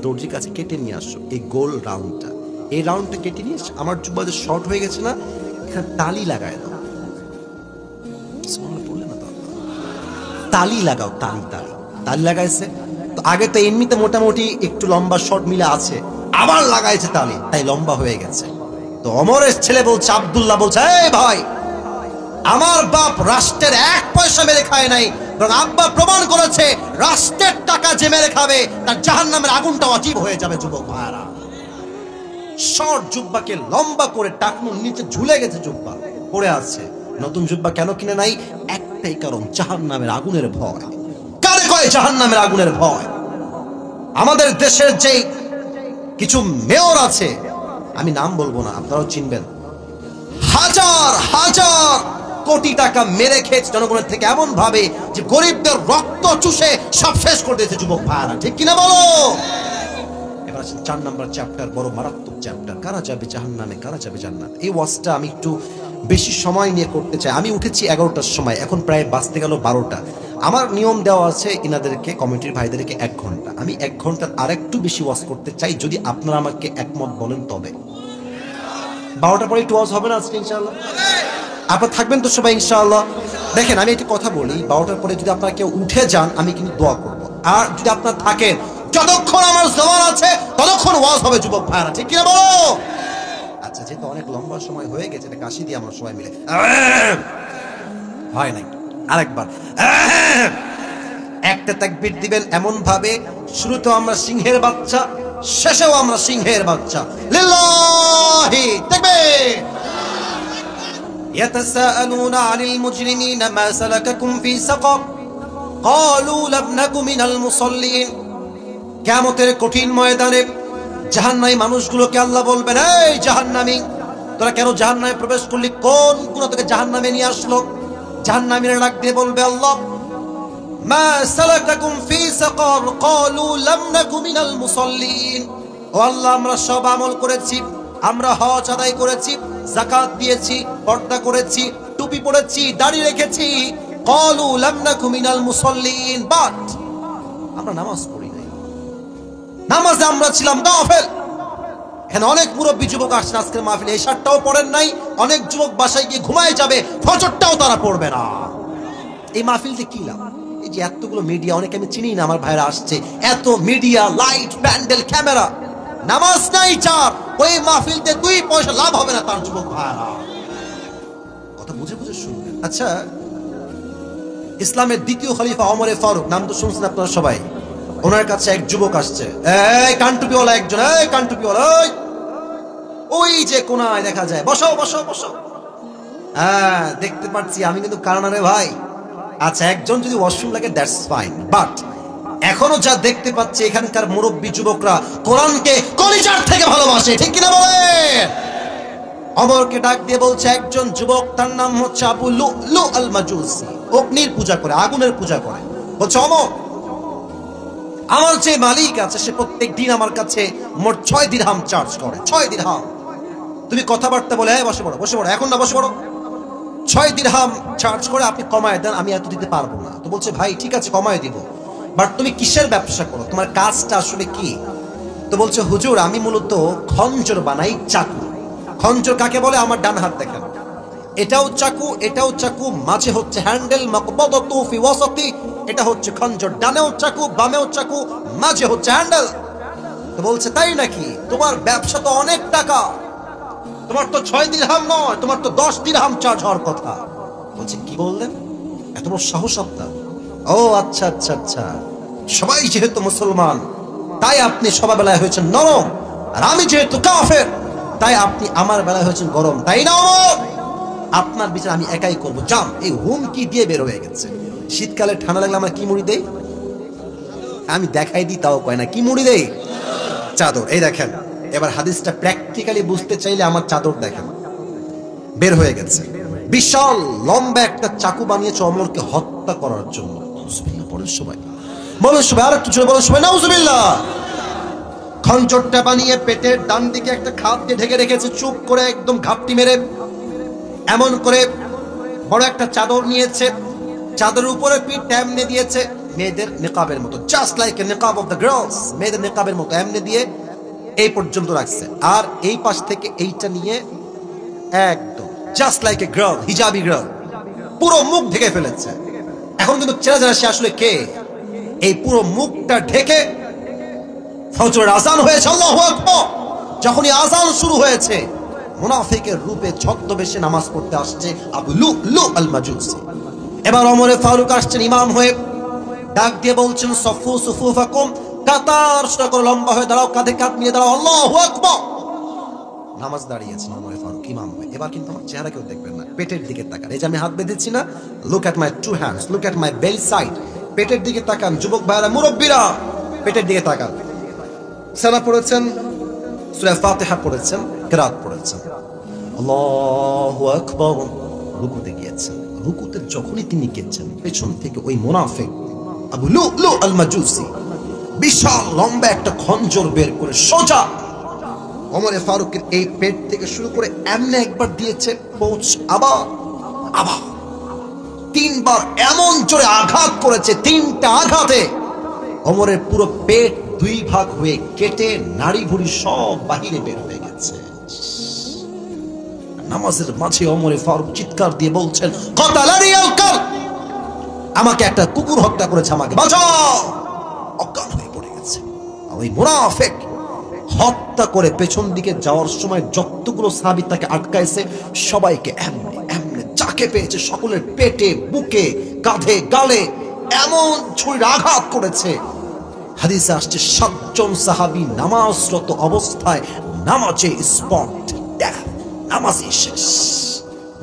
দর্জির কাছে কেটে নিয়ে আসো এই গোল রাউন্ডটা, এই রাউন্ডটা কেটে নিয়ে এসে আমার জুব্বা যে শর্ট হয়ে গেছে না, এখানে তালি লাগায় দাও। বললেন না তো, তালি লাগাও, তালি তালি তালি লাগাইছে। তো আগে তো এমনিতে মোটামুটি একটু লম্বা শর্ট মিলে আছে, আবার লাগাইছে তালি, তাই লম্বা হয়ে গেছে। তো অমরের ছেলে বলছে, আব্দুল্লাহ বলছে, এই ভাই, আমার বাপ রাষ্ট্রের 1 পয়সা মেরে খায় নাই, বরং আব্বা প্রমাণ করেছে রাষ্ট্রের টাকা যে মেরে খাবে তার জাহান্নামের আগুনটা অজীব হয়ে যাবে। যুবক ভাইরা, শর্ট জুব্বাকে লম্বা করে টাকনুর নিচে ঝুলে গেছে, জুব্বা পড়ে আছে। নতুন জুব্বা কেন কিনে নাই? একটাই কারণ, জাহান্নামের আগুনের ভয়। কারে কয় জাহান্নামের আগুনের ভয়? আমাদের দেশের যে কিছু মেয়র আছে, আমি নাম বলবো না, আপনারাও চিনবেন, হাজার হাজার কোটি টাকা মেরে খেয়েছে জনগণের থেকে, এমন ভাবে যে গরিবদের রক্ত চুষে সব শেষ করে দিয়েছে। যুবক ভাইরা, ঠিক কিনা বলো? এবার আসেন 4 নম্বর চ্যাপ্টার, বড় মারাত্মক চ্যাপ্টার, কারা যাবে জাহান্নামে, কারা যাবে জান্নাত। এই ওয়াজটা আমি একটু বেশি সময় নিয়ে করতে চাই। আমি উঠেছি 11টার সময়, এখন প্রায় বাজতে গেল 12টা। আমার নিয়ম দেওয়া আছে ইনাদেরকে, কমিটির ভাইদেরকে 1 ঘন্টা। আমি 1 ঘন্টার আরেকটু বেশি ওয়াজ করতে চাই, যদি আপনারা আমাকে একমত বলেন তবে। 12টার পরে একটু ওয়াজ হবে না আজকে ইনশাআল্লাহ? আপনারা থাকবেন তো সবাই ইনশাআল্লাহ? দেখেন, আমি একটা কথা বলি, 12টার পরে যদি আপনারা কেউ উঠে যান আমি কিন্তু দোয়া করব, আর যদি আপনারা থাকেন যতক্ষণ আমার জবান আছে ততক্ষণ ওয়াজ হবে। যুবক ভাইরা, ঠিক কিনা বলো? আচ্ছা, যেহেতু অনেক লম্বা সময় হয়ে গেছে, এটা কাশি দিয়ে আমরা সবাই মিলে, হয় নাই, আরেকবার একটা তাকবীর দিবেন এমন ভাবে, শুরুতেও আমরা সিংহের বাচ্চা, শেষেও আমরা সিংহের বাচ্চা। লিল্লাহি তাকবীর। ইয়াতাসাআলুনা আনিল মুজরিমিনা মা সালাকাকুম ফি সাকার ক্বালু লাম নাকু মিনাল মুসাল্লিন। কিয়ামতের কঠিন ময়দানে জাহান্নামী মানুষগুলোকে আল্লাহ বলবেন, এই জাহান্নামী, তোরা কেন জাহান্নামে প্রবেশ করলি? কোন গুনাহ তোকে জাহান্নামে নিয়ে আসলো? জাহান্নামীরা ডাক দিয়ে বলবে, আল্লাহ, মা সালাকাকুম ফি সাকার ক্বালু লাম নাকু মিনাল মুসাল্লিন। ও আল্লাহ, আমরা সব আমল করেছি, আমরা হজ আদায় করেছি, যাকাত দিয়েছি, পর্দা করেছি, টুপি পরেছি, দাড়ি রেখেছি, ক্বালু লাম নাকু মিনাল মুসাল্লিন, বাট আমরা নামাজ পড়ি নাই, নামাজে আমরা ছিলাম গাফেল। এখানে অনেক মুরব্বী যুবক আসছেন আজকের মাহফিলে, এই 7টাও পড়েন নাই, অনেক যুবক বাসায় গিয়ে ঘুমায় যাবে, ফজরটাও তারা পড়বে না। এই মাহফিলতে কি লাভ? এই যে এতগুলো মিডিয়া, অনেকে আমি চিনি না, আমার ভাইরা আসছে, এত মিডিয়া, লাইট, প্যান্ডেল, ক্যামেরা, নামাজ নাই চার, ওই মাহফিলতে 2 পয়সা লাভ হবে না তার। যুবক ভাইরা, কথা বুঝে বুঝে শুনবেন। আচ্ছা, ইসলামের দ্বিতীয় খলিফা ওমর ফারুক, নাম তো শুনছেন আপনারা সবাই। ওনার কাছে এক যুবক আসছে, এই কানটুপিওয়ালা একজন, এই কানটুপিওয়ালা, ওই যে কোনায় দেখা যায়, বসো বসো বসো। হ্যাঁ, দেখতে পাচ্ছি, আমি কিন্তু কারণ রে ভাই। আচ্ছা, একজন যদি ওয়াশরুম লাগে দ্যাটস ফাইন, বাট এখনো যা দেখতে পাচ্ছি এখানকার মুরব্বী যুবকরা কোরআনকে কলিজার থেকে ভালোবাসে, ঠিক কিনা বলে? ওমরকে ডাক দিয়ে বলছে, একজন যুবক, তার নাম হচ্ছে আবু লুলু আল মাজুসি, অগ্নির পূজা করে, আগুনের পূজা করে। বলছে, ওমর, আমার যে মালিক আছে সে প্রত্যেক দিন আমার কাছে মোট 6 দিরহাম চার্জ করে, 6 দিরহাম। তুমি কথাবার্তা বলে, বসে পড়ো বসে পড়ো, এখন না বসে পড়ো, 6 দিরহাম চার্জ করে, আপনি কমায় দেন, আমি এত দিতে পারবো না। তো বলছে, ভাই ঠিক আছে কমায় দিব, বাট তুমি কিসের ব্যবসা করো, তোমার কাজটা আসলে কি? তো বলছে, হুজুর, আমি মূলত খঞ্জর বানাই, চাকু। খঞ্জর কাকে বলে? আমার ডান হাত দেখেন, এটাও চাকু, এটাও চাকু, মাঝে হচ্ছে হ্যান্ডেল, মাকবাদাতু ফি ওয়াসাতি, এটা হচ্ছে খঞ্জর, ডানেও চাকু, বামেও চাকু, মাঝে হচ্ছে হ্যান্ডেল। তো বলছে, তাই নাকি? তোমার ব্যবসা তো অনেক টাকা, তোমার তো 6 দিরহাম নয়, তোমার তো 10 দিরহাম চার্জ হওয়ার কথা। বলছে, কি বললেন? এত বড় সাহস আপনার? ও আচ্ছা আচ্ছা আচ্ছা, সবাই যেহেতু মুসলমান তাই আপনি সবার বেলায় হয়েছেন নরম, আর আমি যেহেতু কাফের তাই আপনি আমার বেলায় হয়েছেন গরম, তাই না? আপনার বিচার আমি একাই করবো, জাম। এই হুমকি দিয়ে বের হয়ে গেছে। শীতকালে ঠান্ডা লাগলে আমরা কি মুড়ি দেই? আমি দেখাই দিই, তাও কয় না, কি মুড়ি দেই? চাদর। এই দেখেন, এবার হাদিসটা প্র্যাকটিক্যালি বুঝতে চাইলে আমার চাদর দেখেন, বের হয়ে গেছে। বিশাল লম্বা একটা চাকু বানিয়েছে ওমরকে হত্যা করার জন্য। নাউজুবিল্লাহ, বলেন সবাই, বলেন সবাই, আর একটু জোরে বলেন সবাই, নাউজুবিল্লাহ। খঞ্জরটা বানিয়ে পেটের ডান দিকে একটা খাপ দিয়ে ঢেকে রেখেছে, চুপ করে একদম ঘাপটি মেরে। এমন করে বড় একটা চাদর নিয়েছে, চাদরের উপরে পিঠটা এমনি দিয়েছে, মেয়েদের নিকাবের মতো, just like a niqab of the girls, মেয়েদের নিকাবের মতো এমনি দিয়ে এই পর্যন্ত রাখছে। আর এই পাশ থেকে এইটা নিয়ে একদম just like a girl, hijabi girl, পুরো মুখ ঢেকে ফেলেছে। এখন কিন্তু চেনা জানা সে আসলে কে। এই পুরো মুখটা ঢেকে ফজরের আযান হয়েছে, আল্লাহু আকবার। যখনই আযান শুরু হয়েছে, মুনাফিকের রূপে ছদ্মবেশে নামাজ পড়তে আসছে আবু লুলু আল মাজুসি। এবার ওমর ফারুক আসছেন ইমাম হয়ে, ডাক দিয়ে বলছেন সফু সুফুফাকুম, কাতার সোজা করে লম্বা হয়ে দাঁড়াও, কাঁধে কাঁধ মিলিয়ে দাঁড়াও, আল্লাহু আকবার। নামাজ দাঁড়িয়েছেন ওমর ফারুক ইমাম হয়ে। এবার কিন্তু আমার চেহারা কেউ দেখবেন না, পেটের দিকে তাকান। এই যে আমি হাত বেঁধেছি না, look at my two hands, look at my belly side, পেটের দিকে তাকান। যুবক ভাইরা, মুরব্বীরা, পেটের দিকে তাকান। সালাত পড়েছেন, সূরা ফাতিহা পড়েছেন, কিরাত পড়েছেন, আল্লাহু আকবার। রুকুতে গিয়েছেন, রুকুতে যখনই তিনি গেছেন, পেছন থেকে ওই মুনাফিক আবু লুলু আল মাজুসি বিশাল লম্বা একটা খঞ্জর বের করে সোজা ওমর ফারুকের এই পেট থেকে শুরু করে এমনি একবার দিয়েছে, পৌঁছ আবার আবার তিনবার এমন জোরে আঘাত করেছে, তিনটা আঘাতে ওমরের পুরো পেট দুই ভাগ হয়ে কেটে নাড়ি ভুড়ি সব বাহিরে বের হয়ে গেছে। নামাজের মাঝে ওমর ফারুক চিৎকার দিয়ে বলছেন, কাতালানি আল কাল, আমাকে একটা কুকুর হত্যা করেছে, আমাকে বাঁচাও। অজ্ঞান হয়ে পড়ে গেছে। আর ওই মুনাফিক হত্যা করে পেছন দিকে যাওয়ার সময় যতগুলো সাহাবী তাকে আটকাইছে, সবাইকে এমনি এমনি যাকে পেয়েছে সকলের পেটে, বুকে, কাঁধে, গালে এমন ছুরির আঘাত করেছে। হাদিসে আসছে ৭ জন সাহাবী নামাজরত অবস্থায় নামাজে স্পট ডেথ, নামাজই শেষ,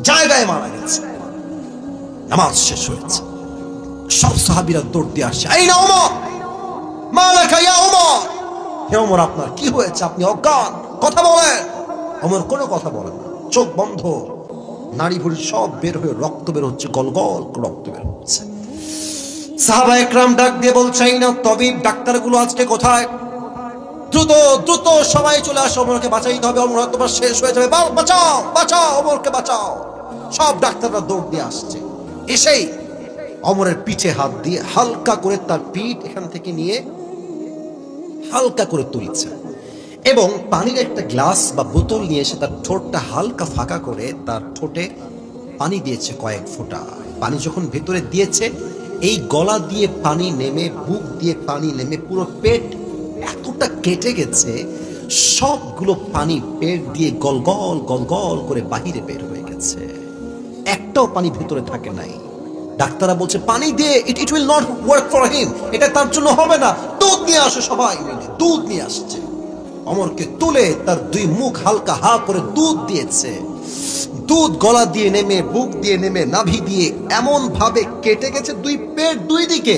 জায়গায় মারা গেছে, নামাজ শেষ হয়েছে। সব সাহাবীরা দৌড় দিয়ে আসছে, আইনা ওমর, মা লাকা ইয়া ওমর, হে ওমর আপনার কি হয়েছে, আপনি অজ্ঞান, কথা বলেন। ওমর কোনো কথা বলেন না, চোখ বন্ধ, নাড়ি ভুড়ি সব বের হয়ে রক্ত বের হচ্ছে, গলগল রক্ত বের হচ্ছে। সাহাবা একরাম ডাক দিয়ে বলছে, আইনা তবিব, ডাক্তারগুলো আজকে কোথায়? দ্রুত দ্রুত সবাই চলে আসো, ওমরকে বাঁচাইতে হবে, ওমর হয়তো শেষ হয়ে যাবে, বাঁচাও বাঁচাও, ওমরকে বাঁচাও। সব ডাক্তাররা দৌড় দিয়ে আসছে। এসেই ওমরের পিঠে হাত দিয়ে হালকা করে তার পিঠ এখান থেকে নিয়ে হালকা করে তুলছে এবং পানির একটা গ্লাস বা বোতল নিয়ে এসে তার ঠোঁটটা হালকা ফাঁকা করে তার ঠোঁটে পানি দিয়েছে কয়েক ফোঁটা। পানি যখন ভেতরে দিয়েছে, এই গলা দিয়ে পানি নেমে, বুক দিয়ে পানি নেমে পুরো পেট এতটা কেটে গেছে, সবগুলো পানি পেট দিয়ে গলগল গলগল করে বাহিরে বের হয়ে গেছে, একটাও পানি ভেতরে থাকে নাই। ডাক্তাররা বলছে পানি দিয়ে it will not work for him, এটা তার জন্য হবে না, দুধ নিয়ে আসে। সবাই মিলে দুধ নিয়ে আসছে, ওমরকে তুলে তার দুই মুখ হালকা হা করে দুধ দিয়েছে। দুধ গলা দিয়ে নেমে, বুক দিয়ে নেমে, নাভি দিয়ে এমন ভাবে কেটে গেছে, দুই পেট দুই দিকে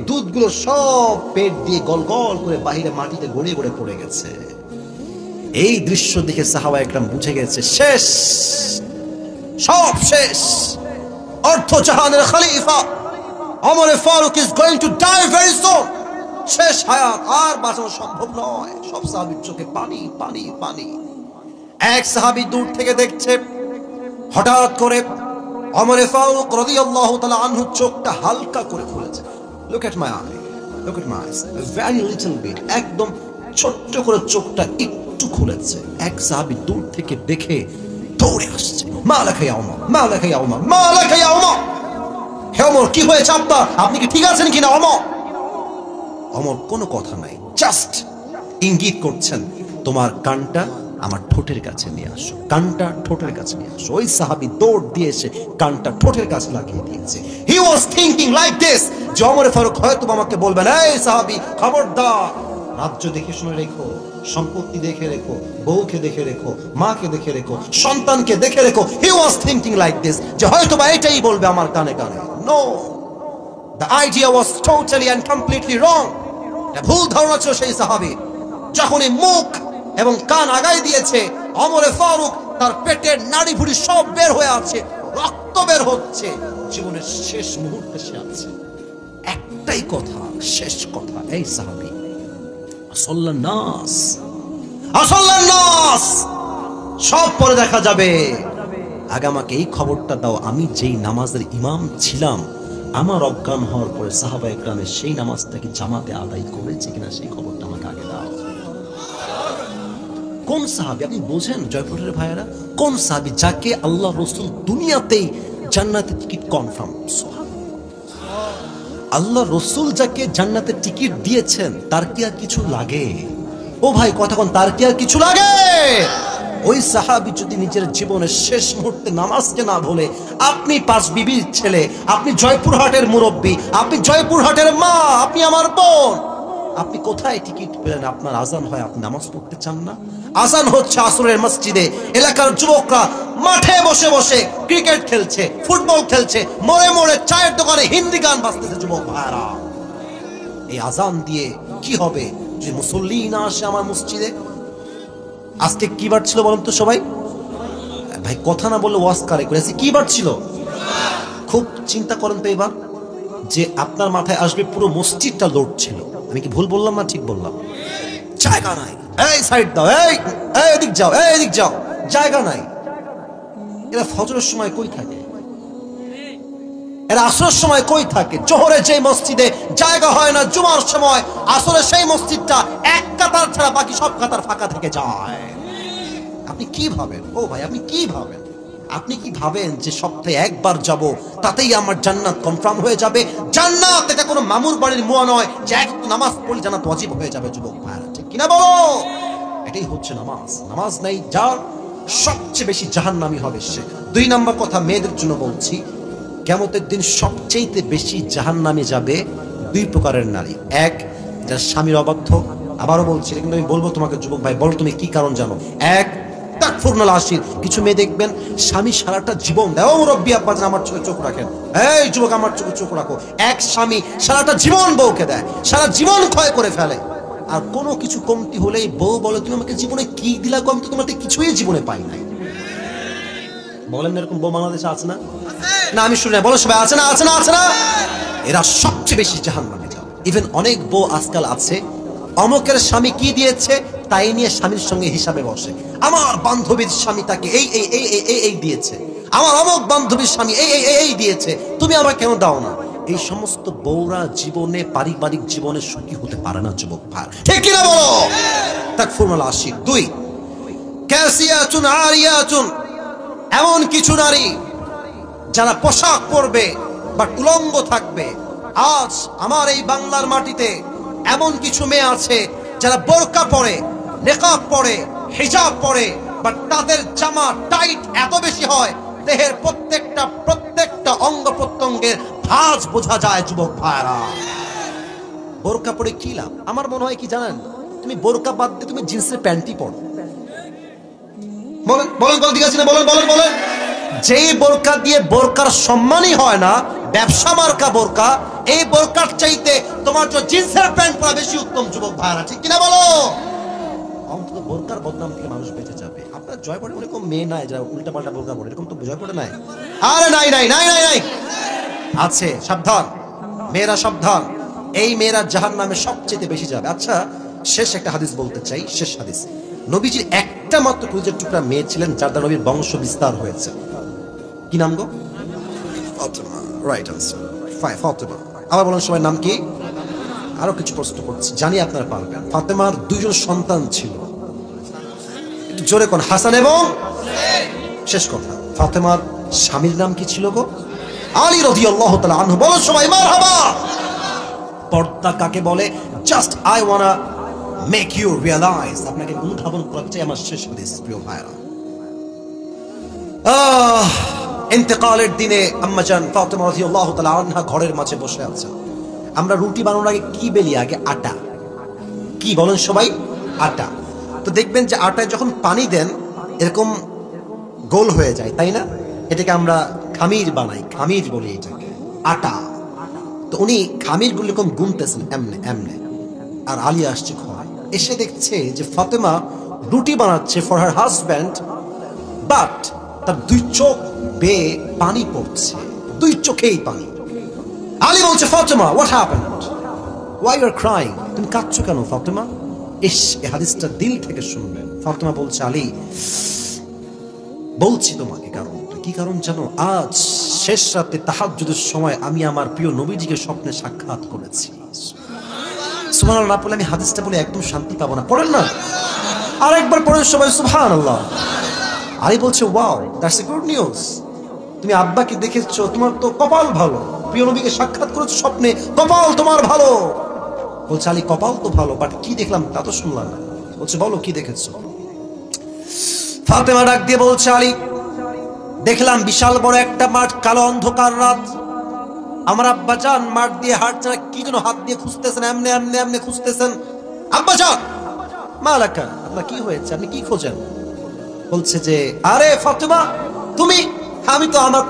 দুধগুলো সব পেট দিয়ে গলগল করে বাহিরে মাটিতে গড়িয়ে গড়িয়ে পড়ে গেছে। এই দৃশ্য দেখে সাহাবা একরাম বুঝে গেছে শেষ, সব শেষ। অর্থ জাহানের খলিফা Omar Faruk is going to die very soon, শেষ হায়াত, আর বাঁচানো সম্ভব নয়। সব সাহাবীর চোখে পানি পানি পানি। এক সাহাবী দূর থেকে দেখছে, হঠাৎ করে ওমর ফারুক রাদিয়াল্লাহু তাআলা আনহু চোখটা হালকা করে খুলেছে। Look at my eye, look at my eyes, very little bit, একদম ছোট্ট করে চোখটা একটু খুলেছে। এক সাহাবী দূর থেকে দেখে দৌড়ে আসছে, মা লাকা ইয়া ওমর, মা লাকা ইয়া ওমর, মা লাকা ইয়া ওমর, হে ওমর কি হয়েছে আপনার, আপনি কি ঠিক আছেন কিনা ওমর? ওমর কোনো কথা নাই, জাস্ট ইঙ্গিত করছেন, তোমার কানটা আমার ঠোঁটের কাছে নিয়ে আসো, কানটা ঠোঁটের কাছে নিয়ে আসো। ওই সাহাবী দৌড় দিয়ে এসে কানটা ঠোঁটের কাছে লাগিয়ে দিয়েছে। হি ওয়াজ থিংকিং লাইক দিস, যে ওমর ফারুক হয়তো আমাকে বলবেন, এই সাহাবী খবরদার, রাজ্য দেখে শুনে রেখো, সম্পত্তি দেখে রেখো, বউকে দেখে রেখো, মাকে দেখে রেখো, সন্তানকে দেখে রেখো। He was thinking like this, যে হয়তো বা এটাই বলবে আমার কানে কানে। No, the idea was totally and completely wrong. এটা ভুল ধারণা ছিল সেই সাহাবী। যখনই মুখ এবং কান আগায় দিয়েছে, ওমর ফারুক তার পেটের নাড়ি ভুড়ি সব বের হয়ে আছে, রক্ত বের হচ্ছে, জীবনের শেষ মুহূর্তে সে আছে। একটাই কথা, শেষ কথা, এই সাহাবী আসল্লান নাস, আসল্লান নাস সব পরে দেখা যাবে। আগে আমাকে এই খবরটা দাও, আমি যেই নামাজের ইমাম ছিলাম, আমার অজ্ঞান হওয়ার পরে সাহাবা একরামের সেই নামাজটাকে জামাতে আদায় করেছে কিনা সেই খবরটা আমাকে আগে দাও। কোন সাহাবী আপনি বোঝেন জয়পুরের ভাইয়েরা, কোন সাহাবী যাকে আল্লাহ রাসূল দুনিয়াতেই জান্নাতের টিকিট কনফার্ম। আল্লাহ রাসূল যাকে জান্নাতের টিকিট দিয়েছেন তার কি আর কিছু লাগে? ও ভাই কথা কোন, তার কি আর কিছু লাগে? ওই সাহাবী যদি নিজের জীবনের শেষ মুহূর্তে নামাজকে না ভুলে, আপনি পাঁচ বিবির ছেলে, আপনি জয়পুরহাটের মুরব্বী, আপনি জয়পুরহাটের মা, আপনি আমার বোন, আপনি কোথায় টিকিট পেলেন? আপনার আজান হয়, আপনি নামাজ পড়তে চান না? আজান হচ্ছে আসরের মসজিদে, এলাকার যুবকরা মাঠে বসে বসে ক্রিকেট খেলছে, ফুটবল খেলছে, মোড়ে মোড়ে চায়ের দোকানে হিন্দি গান বাজতেছে। যুবক ভাইরা, এই আজান দিয়ে কি হবে যে মুসল্লি না আসে আমার মসজিদে? আজকে কি বার ছিল বলেন তো সবাই? ভাই কথা না বললে ওয়াজ কারে করেছে? কি বার ছিল? খুব চিন্তা করেন তো এবার, যে আপনার মাথায় আসবে পুরো মসজিদটা লোড ছিল। আমি কি ভুল বললাম না ঠিক বললাম? জায়গা নাই, এই সাইড দাও, এই এদিক যাও, এই এদিক যাও, জায়গা নাই। এরা ফজরের সময় কই থাকে? এরা আসরের সময় কই থাকে? জোহরে যে মসজিদে জায়গা হয় না, জুমার সময় আসরে সেই মসজিদটা এক কাতার ছাড়া বাকি সব কাতার ফাঁকা থেকে যায়। আপনি কি ভাবেন? ও ভাই আপনি কি ভাবেন? আপনি কি ভাবেন যে সপ্তাহে একবার যাব তাতেই আমার জান্নাত কনফার্ম হয়ে যাবে? জান্নাত এটা কোনো মামুর বাড়ির মুয়া নয় যে এক নামাজ পড়লে জান্নাত ওয়াজিব হয়ে যাবে। যুবক ভাইরা ঠিক কিনা বলো? এটাই হচ্ছে নামাজ। নামাজ নাই যার সবচেয়ে বেশি জাহান্নামী হবে সে। দুই নাম্বার কথা মেয়েদের জন্য বলছি, কিয়ামতের দিন সবচেয়ে বেশি জাহান্নামে যাবে দুই প্রকারের নারী। এক, যার স্বামীর অবাধ্য। আবারও বলছি, কিন্তু আমি বলবো তোমাকে যুবক ভাই, বলো তুমি কি কারণ জানো? এক, তাকফুরনাল আশির। কিছু মেয়ে দেখবেন স্বামী সারাটা জীবন দেয়, ও মুরব্বী আব্বাজান আমার চোখে চোখ রাখেন, এই যুবক আমার চোখে চোখ রাখো। এক স্বামী সারাটা জীবন বউকে দেয়, সারা জীবন ক্ষয় করে ফেলে, আর কোনো কিছু কমতি হলেই বউ বলে তুমি আমাকে জীবনে কি দিলা, আমি তো তোমাকে কিছুই জীবনে পাই নাই। বলেন এরকম বউ বাংলাদেশে আছে না? না আমি শুনি না, বলো সবাই আছে না? আছে না? আছে না? এরা সবচেয়ে বেশি জাহান্নামে যাবে। ইভেন অনেক বউ আজকাল আছে, অমকের স্বামী কি দিয়েছে তাই নিয়ে স্বামীর সঙ্গে হিসাবে বসে। আমার বান্ধবীর স্বামী তাকে এই এই এই এই এই দিয়েছে, আমার অমক বান্ধবীর স্বামী এই এই এই দিয়েছে, তুমি আমাকে কেন দাও না? এই সমস্ত বউরা জীবনে পারিবারিক জীবনে সুখী হতে পারে না যুবক ভাই, ঠিক কিনা বলো? তাকফুরুল আশির। দুই, কাসিয়াতুন আরিয়াতুন, এমন কিছু নারী যারা পোশাক পরবে বাট উলঙ্গ থাকবে। আজ আমার এই বাংলার মাটিতে এমন কিছু মেয়ে আছে যারা বোরকা পরে, নেকাব পরে, হিজাব পরে, বাট তাদের জামা টাইট এত বেশি হয় দেহের প্রত্যেকটা অঙ্গ প্রত্যঙ্গের ভাঁজ বোঝা যায়। যুবক ভাইরা, বোরকা পরে কি লাভ? আমার মনে হয় কি জানেন, তুমি বোরকা বাদ দিয়ে তুমি জিন্সের প্যান্টই পরো। বলেন বলেন কোন দিকে আছে না? বলেন বলেন বলেন। যেই বোরকা দিয়ে বোরকার সম্মানই হয় না, ব্যবসা মার্কা বোরকা, এই বোরকার চাইতে তোমার যে জিন্সের প্যান্ট পরা বেশি উত্তম। যুবক ভাইরা ঠিক কিনা বলো? অন্তত বোরকার বদনাম থেকে মানুষ বেঁচে যাবে। আপনার জয়পুরে এরকম মেয়ে নাই যারা উল্টা পাল্টা বোরকা পরে, এরকম তো জয়পুরে নাই। আরে নাই নাই নাই নাই নাই, আছে। সাবধান মেয়েরা, সাবধান। এই মেয়েরা জাহান্নামে সবচেয়ে বেশি যাবে। আচ্ছা, শেষ একটা হাদিস বলতে চাই, শেষ হাদিস। নবীজির একটা মাত্র কলিজার টুকরা মেয়ে ছিলেন যার দ্বারা নবীর বংশ বিস্তার হয়েছে। কি নাম গো? ফাতেমা। Right answer, Fatima. আবার বলেন সবাই নাম কি? আরো কিছু প্রশ্ন করছি, জানি আপনারা পারবেন। ফাতেমার দুইজন সন্তান ছিল, একটু জোরে কোন? হাসান এবং শেষ কথা, ফাতেমার স্বামীর নাম কি ছিল গো? আলী রাদিয়াল্লাহু তাআলা আনহু। বলো সবাই মারহাবা। পর্দা কাকে বলে? Just I wanna make you realise, আপনাকে অনুধাবন করতে চাই আমার শেষ হাদিস। প্রিয় ভাইরা, ইন্তেকালের দিনে আম্মাজান ফাতেমা রাদিয়াল্লাহু তাআলা আনহা ঘরের মাঝে বসে আছেন। আমরা রুটি বানানোর আগে কি বেলি? আগে আটা। কি বলেন সবাই? আটা। তো দেখবেন যে আটায় যখন পানি দেন এরকম গোল হয়ে যায়, তাই না? এটাকে আমরা খামির বানাই, খামির বলি এটাকে, আটা। তো উনি খামির গুলো এরকম গুনতেছেন এমনে এমনে, আর আলী আসছে ঘরে, এসে দেখছে যে ফাতেমা রুটি বানাচ্ছে ফর হার হাজব্যান্ড, বাট তার দুই চোখ বেয়ে পানি পড়ছে, দুই চোখেই পানি। আলী বলছে, Fatema what happened? Why you are crying? তুমি কাঁদছো কেন ফাতেমা? ইস, এই হাদিসটা দিল থেকে শুনবেন। ফাতেমা বলছে, আলী বলছি তোমাকে কারণটা কি। কারণ জানো, আজ শেষ রাতে তাহাজ্জুদের সময় আমি আমার প্রিয় নবীজিকে স্বপ্নে সাক্ষাৎ করেছি। সুবহানাল্লাহ না পড়লে আমি হাদিসটা বলে একদম শান্তি পাবো না। পড়েন না, আরেকবার পড়েন সবাই সুবহানাল্লাহ। আলী বলছে, wow, that's a good news. তুমি আব্বাকে দেখেছো, তোমার তো কপাল ভালো। প্রিয় নবীকে সাক্ষাৎ করেছো স্বপ্নে, কপাল তোমার ভালো। বলছে, আলী কপাল তো ভালো, বাট কি দেখলাম তা তো শুনলাম না। বলছে, বলো কি দেখেছো। ফাতেমা ডাক দিয়ে বলছে, আলী দেখলাম বিশাল বড় একটা মাঠ, কালো অন্ধকার রাত। আমার আব্বাজান মাঠ দিয়ে হাঁটছেন, কি যেন হাত দিয়ে খুঁজতেছেন, এমনি এমনি এমনি খুঁজতেছেন। আব্বাজান, মালাকা, আপনার কি হয়েছে, আপনি কি খোঁজেন। বলছে যে, আরে ফাতেমা তুমি। আমি তো আমার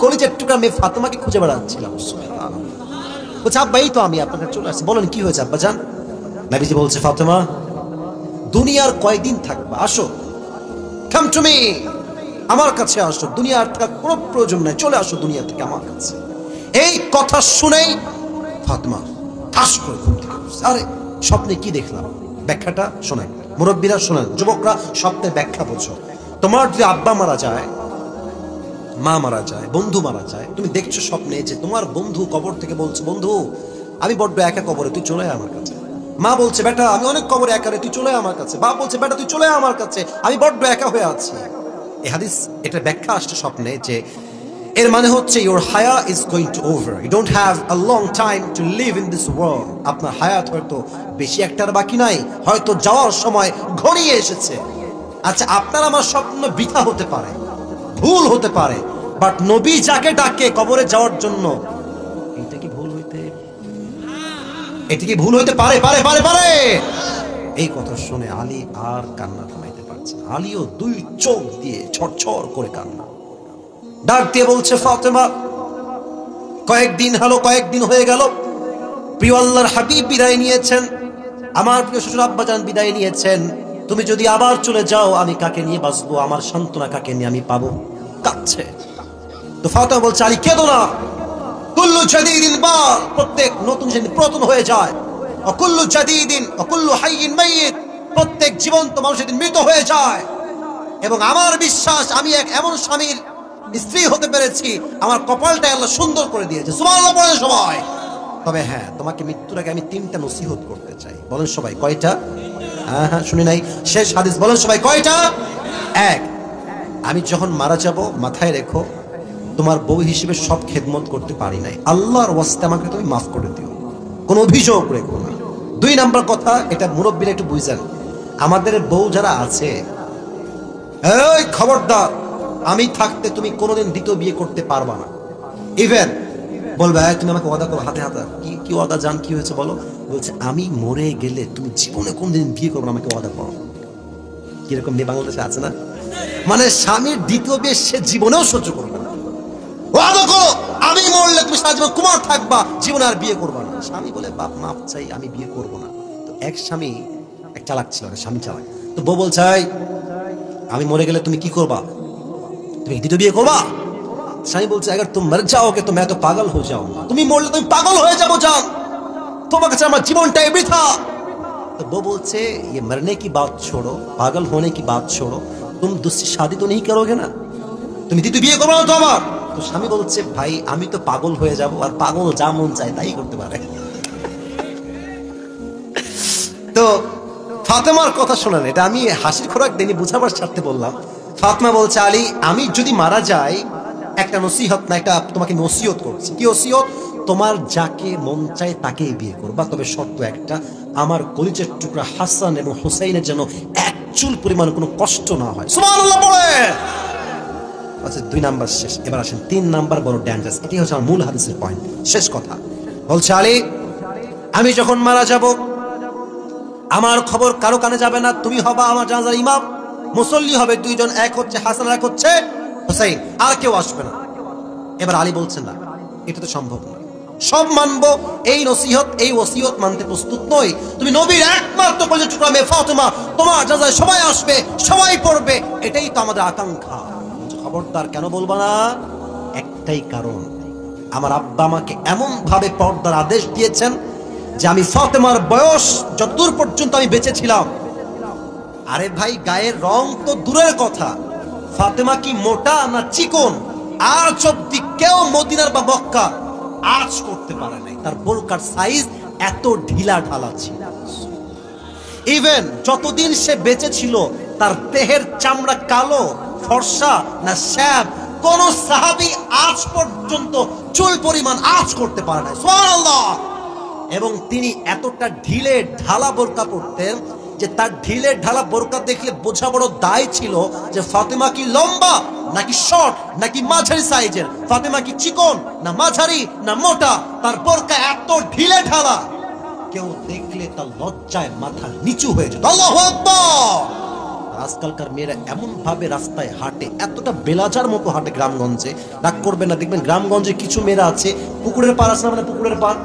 কলিজার টুকরা মেয়ে ফাতেমাকে খুঁজে বেড়াচ্ছিলাম। বলছে, আব্বা এই তো আমি আপনার কাছে চলে আসছি, বলেন কি হয়েছে আব্বাজান। নবীজি বলছে, ফাতেমা দুনিয়ার কয়দিন থাকবা, আসো, কাম টু মি, আমার কাছে আসো, দুনিয়ার থাকার কোনো প্রয়োজন নাই, চলে আসো দুনিয়া থেকে আমার কাছে। এই কথা শুনেই ফাতেমা ঠাস করে ঘুম থেকে উঠছে। আরে স্বপ্নে কি দেখলাম, ব্যাখ্যাটা শোনাই, মুরব্বীরা শোনেন, যুবকরা স্বপ্নের ব্যাখ্যা বোঝো। তোমার যদি আব্বা মারা যায়, মা মারা যায়, বন্ধু মারা যায়, তুমি দেখছো স্বপ্নে যে তোমার বন্ধু কবর থেকে বলছে, বন্ধু আমি বড্ড একা কবরে, তুই চলে আয় আমার কাছে। মা বলছে, বেটা আমি অনেক কবরে একা রে, তুই চলে আয় আমার কাছে। বাপ বলছে, বেটা তুই চলে আয় আমার কাছে, আমি বড্ড একা হয়ে আছি। এই হাদিস, এটা ব্যাখ্যা আসছে স্বপ্নে যে এর মানে হচ্ছে your haya is going to over, you don't have a long time to live in this world. আপনার হায়াত হয়তো বেশি একটার বাকি নাই, হয়তো যাওয়ার সময় ঘনিয়ে এসেছে। আচ্ছা, আপনার আমার স্বপ্ন বৃথা হতে পারে, ভুল হতে পারে, বাট নবী যাকে ডাকে কবরে যাওয়ার জন্য, এটা কি ভুল হইতে, এটা কি ভুল হইতে পারে পারে পারে পারে এই কথা শুনে আলী আর কান্না থামাইতে পারছে না। আলীও দুই চোখ দিয়ে ছড়ছড় করে কান্না। ডাক দিয়ে বলছে, ফাতেমা কয়েকদিন হয়ে গেল, প্রিয় আল্লাহর হাবিব বিদায় নিয়েছেন, আমার প্রিয় শ্বশুর আব্বাজান বিদায় নিয়েছেন। তুমি যদি আবার চলে যাও, আমি কাকে নিয়ে বাঁচবো, আমার সান্ত্বনা কাকে নিয়ে আমি পাবো। কাঁদছে। তো ফাতেমা বলছে, আলী কেঁদো না, কুল্লু জাদীদিন বাল, প্রত্যেক নতুন জিনিস পুরাতন হয়ে যায়। অকুল্লু জাদীদিন অকুল্লু হাইয়িন মাইয়িত, প্রত্যেক জীবন্ত মানুষ একদিন মৃত হয়ে যায়। এবং আমার বিশ্বাস, আমি এক এমন স্বামীর স্ত্রী হতে পেরেছি, আমার কপালটা আল্লাহ সুন্দর করে দিয়েছে। সুবহানাল্লাহ বলেন সবাই। তবে হ্যাঁ, তোমাকে মৃত্যুর আগে আমি 3টা নসিহত করতে চাই। বলেন সবাই, কয়টা? হ্যাঁ, শুনি নাই, শেষ হাদিস, বলেন সবাই কয়টা? এক, আমি যখন মারা যাব, মাথায় রেখো, তোমার বউ হিসেবে সব খেদমত করতে পারি নাই, আল্লাহর ওয়াস্তে আমাকে তুমি মাফ করে দিও, কোনো অভিযোগ রেখো না। 2 নাম্বার কথা, এটা মুরব্বীরা একটু বুঝেন, আমাদের বউ যারা আছে, এই খবরদার, আমি থাকতে তুমি কোনোদিন দ্বিতীয় বিয়ে করতে পারবা না। ইভেন বলবে, তুমি আমাকে ওয়াদা করো, হাতে হাতে, কি ওয়াদা জান, কি হয়েছে বলো। বলছে, আমি মরে গেলে তুমি জীবনে কোনদিন বিয়ে করবো না, আমাকে ওয়াদা করো। কিরকম মেয়ে বাংলাদেশে আছে না, মানে স্বামীর দ্বিতীয় বিয়ে সে জীবনেও সহ্য করবে না, ওয়াদা করো আমি মরলে তুমি সারা জীবন কুমার থাকবা, জীবনে আর বিয়ে করবা না। স্বামী বলে, বাপ মাপ চাই, আমি বিয়ে করবো না। তো এক স্বামী, এক চালাক ছিল, স্বামী চালাক। তো বউ বলছে, আমি মরে গেলে তুমি কি করবা, তুমি দ্বিতীয় বিয়ে করবা। স্বামী বলছে, अगर तुम मर जाओगे तो मैं तो पागल हो जाऊंगा, তুমি মরলে তুমি পাগল হয়ে যাবো জান, তোমার কাছে আমার জীবনটাই বৃথা। तो वो बोलते, ये मरने की बात छोड़ो, पागल होने की बात छोड़ो, तुम दूसरी शादी तो नहीं करोगे ना, তুমি দ্বিতীয় বিয়ে করবে না তো আমার। তো স্বামী বলছে, ভাই আমি তো পাগল হয়ে যাব, আর পাগল যা মন চায় তাই করতে পারে। তো ফাতেমার কথা শোনেন, এটা আমি হাসির খোরাক দেনি, বুঝাবার স্বার্থে বললাম। ফাতেমা বলছে, আলী আমি যদি মারা যাই, একটা নসিহত না, একটা তোমাকে নসিহত করছি। কি নসিহত? তোমার যাকে মন চায় তাকেই বিয়ে করবা, তবে শর্ত একটা, আমার কলিজার টুকরা হাসান এবং হুসাইনের যেন এক চুল পরিমাণ কোনো কষ্ট না হয়। সুবহানাল্লাহ বলে। আচ্ছা, 2 নাম্বার শেষ, এবার আসেন 3 নাম্বার বড় ডেঞ্জারাস। এটাই হচ্ছে আমার মূল হাদিসের পয়েন্ট, শেষ কথা। বলছে, আলী আমি যখন মারা যাব, আমার খবর কারো কানে যাবে না, তুমি হবা আমার জানাজার ইমাম, মুসল্লি হবে 2 জন, এক হচ্ছে হাসান, এক হচ্ছে হুসাইন, আর কেউ আসবে না। এবার আলী বলছেন, না এটা তো সম্ভব না, সব মানবো, এই নসিহত এই ওসিয়ত মানতে প্রস্তুত নই। তুমি নবীর একমাত্র কলিজার টুকরা মেয়ে ফাতেমা, তোমার জানাজায় সবাই আসবে, সবাই পড়বে, এটাই তো আমাদের আকাঙ্ক্ষা। খবরদার, কেন বলবা না? একটাই কারণ, আমার আব্বা আমাকে এমন ভাবে পর্দার আদেশ দিয়েছেন, যে আমি ফাতেমার বয়স যতদূর পর্যন্ত আমি বেঁচে ছিলাম, আরে ভাই গায়ের রং তো দূরের কথা, ফাতেমা কি মোটা না চিকন আজ অব্দি কেউ মদিনার বা মক্কা আজ করতে পারে নাই। তার বোরকার সাইজ এত ঢিলা ঢালা ছিল। ইভেন যতদিন সে বেঁচে ছিল তার দেহের চামড়া কালো ফর্সা না শ্যাম, কোন সাহাবী আজ পর্যন্ত চুল পরিমাণ আজ করতে পারে নাই। সুবহানাল্লাহ। এবং তিনি এতটা ঢিলে ঢালা বোরকা পরতেন যে তার ঢিলে ঢালা বোরকা দেখলে বোঝা বড় দায় ছিল যে ফাতেমা কি লম্বা নাকি শর্ট নাকি মাঝারি সাইজের, ফাতেমা কি চিকন না মাঝারি না মোটা। তার বোরকা এত ঢিলে ঢালা কেউ দেখলে তার লজ্জায় মাথা নিচু হয়ে যেত। আল্লাহু আকবার। আজকালকার মেয়েরা এমন ভাবে রাস্তায় হাঁটে, এতটা বেলাজার মতো হাঁটে গ্রামগঞ্জে। রাগ করবেন না, দেখবেন গ্রামগঞ্জে কিছু মেয়েরা আছে, পুকুরের পার আছে না, মানে পুকুরের পার,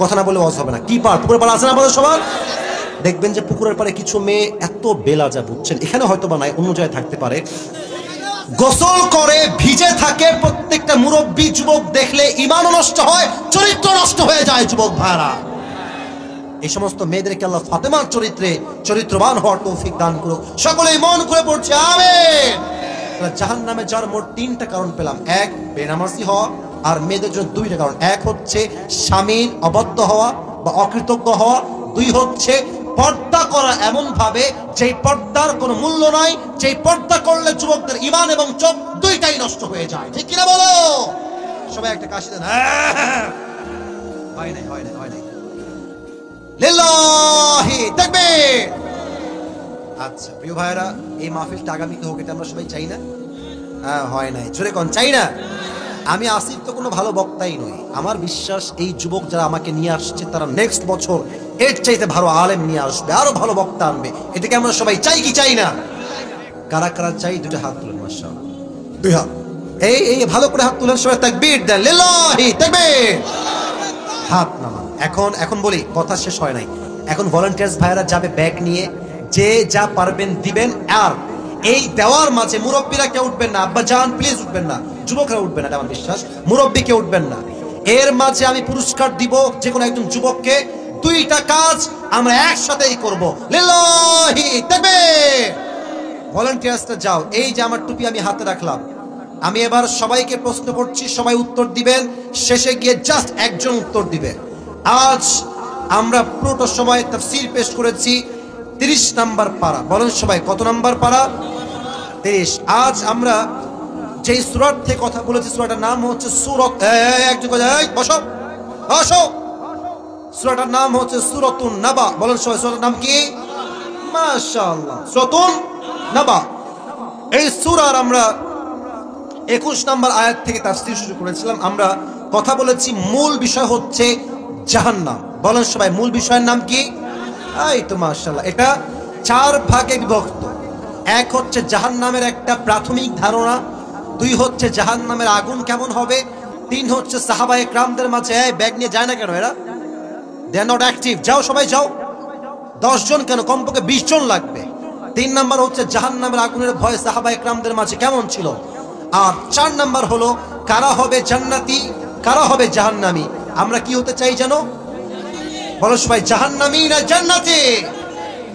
কথা না বলে ওয়াজ হবে না, কি পার, পুকুরের পার আছে না আমাদের সবার। দেখবেন যে পুকুরের পারে কিছু মেয়ে এত বেলাজা, বুঝছেন, এখানে হয়তো বা নাই, অন্য জায়গায় থাকতে পারে, গোসল করে ভিজে থাকে। প্রত্যেকটা মুরব্বী যুবক দেখলে ঈমানও নষ্ট হয়, চরিত্র নষ্ট হয়ে যায়। যুবক ভাইরা, এই সমস্ত মেয়েদেরকে আল্লাহ ফাতেমার চরিত্রে চরিত্রবান হওয়ার তৌফিক দান করুক। সকলেই মন করে পড়ছে আমিন। জাহান্নামে যাওয়ার মোট 3টা কারণ পেলাম। এক, বেনামাজি হওয়া, আর মেয়েদের জন্য 2টা কারণ। এক হচ্ছে স্বামীর অবাধ্য হওয়া বা অকৃতজ্ঞ হওয়া, 2 হচ্ছে পর্দা করা এমন ভাবে যেই পর্দার কোনো মূল্য নাই, যেই পর্দা করলে যুবকদের ঈমান এবং চোখ 2টাই নষ্ট হয়ে যায়। ঠিক কিনা বলো? সবাই একটা কাশি দেন। হয় নাই, হয় নাই, হয় নাই। লিল্লাহি তাকবীর। আচ্ছা প্রিয় ভাইরা, এই মাহফিলটা আগামীতে হোক, এটা আমরা সবাই চাই না? হয় নাই, জোরে কোন চাই না? আমি আসিফ তো কোনো ভালো বক্তাই নই, আমার বিশ্বাস এই যুবক যারা আমাকে নিয়ে আসছে তারা নেক্সট বছর এর চাইতে ভালো আলেম নিয়ে আসবে, আরো ভালো বক্তা আনবে। এটাকে আমরা সবাই চাই কি চাই না? কারা কারা চাই? 2টা হাত তুলেন, মাশাআল্লাহ, 2 হাত। এই ভালো করে হাত তুলেন, সবাই তাকবীর দেন, লিল্লাহি তাকবীর। হাত নামান। এখন বলি, কথা শেষ হয় নাই। এখন ভলান্টিয়ার্স ভাইরা যাবে ব্যাগ নিয়ে, যে যা পারবেন দিবেন। আর এই দেওয়ার মাঝে মুরব্বীরা কেউ উঠবেন না, আব্বা জান প্লিজ উঠবেন না, যুবকরা উঠবেন না, এটা আমার বিশ্বাস, মুরব্বী কেউ উঠবেন না। এর মাঝে আমি পুরস্কার দিব যে কোনো একজন যুবককে। 2টা কাজ আমরা একসাথেই করব, লিল্লাহি তাকবীর। ভলান্টিয়ার্সরা যাও, এই যে আমার টুপি আমি হাতে রাখলাম, আমি এবার সবাইকে প্রশ্ন করছি, সবাই উত্তর দিবেন, শেষে গিয়ে জাস্ট একজন উত্তর দিবে। আজ আমরা পুরোটা সময় তাফসীর পেশ করেছি 30 নাম্বার পারা। বলেন সবাই কত নাম্বার পারা? 30। আজ আমরা যেই সূরার থেকে কথা বলেছি, সূরাটার নাম হচ্ছে সূরাত, একজন বসো বসো, সূরাটার নাম হচ্ছে সূরাতুন নাবা। বলেন সবাই সূরাটার নাম কি? মাশাআল্লাহ, সূরাতুন নাবা। এই সূরার আমরা 21 নাম্বার আয়াত থেকে তাফসীর শুরু করেছিলাম। আমরা কথা বলেছি মূল বিষয় হচ্ছে জাহান্নাম। বলেন সবাই মূল বিষয়ের নাম কি? এই তো মাশাআল্লাহ, এটা 4 ভাগে বিভক্ত। এক হচ্ছে জাহান্নামের একটা প্রাথমিক ধারণা, 2 হচ্ছে জাহান্নামের আগুন কেমন হবে, 3 হচ্ছে সাহাবায়ে কেরামদের মাঝে ব্যাগ নিয়ে যায় না কেন এরা, দে আর নট অ্যাক্টিভ, যাও সবাই যাও, 10 জন কেন, কমপক্ষে 20 জন লাগবে। 3 নাম্বার হচ্ছে জাহান্নামের আগুনের ভয় সাহাবায়ে কেরামদের মাঝে কেমন ছিল। আর 4 নাম্বার হলো কারা হবে জান্নাতি, কারা হবে জাহান্নামী। আমরা কি হতে চাই জানো? বলো সবাই, জাহান্নামী না জান্নাতি?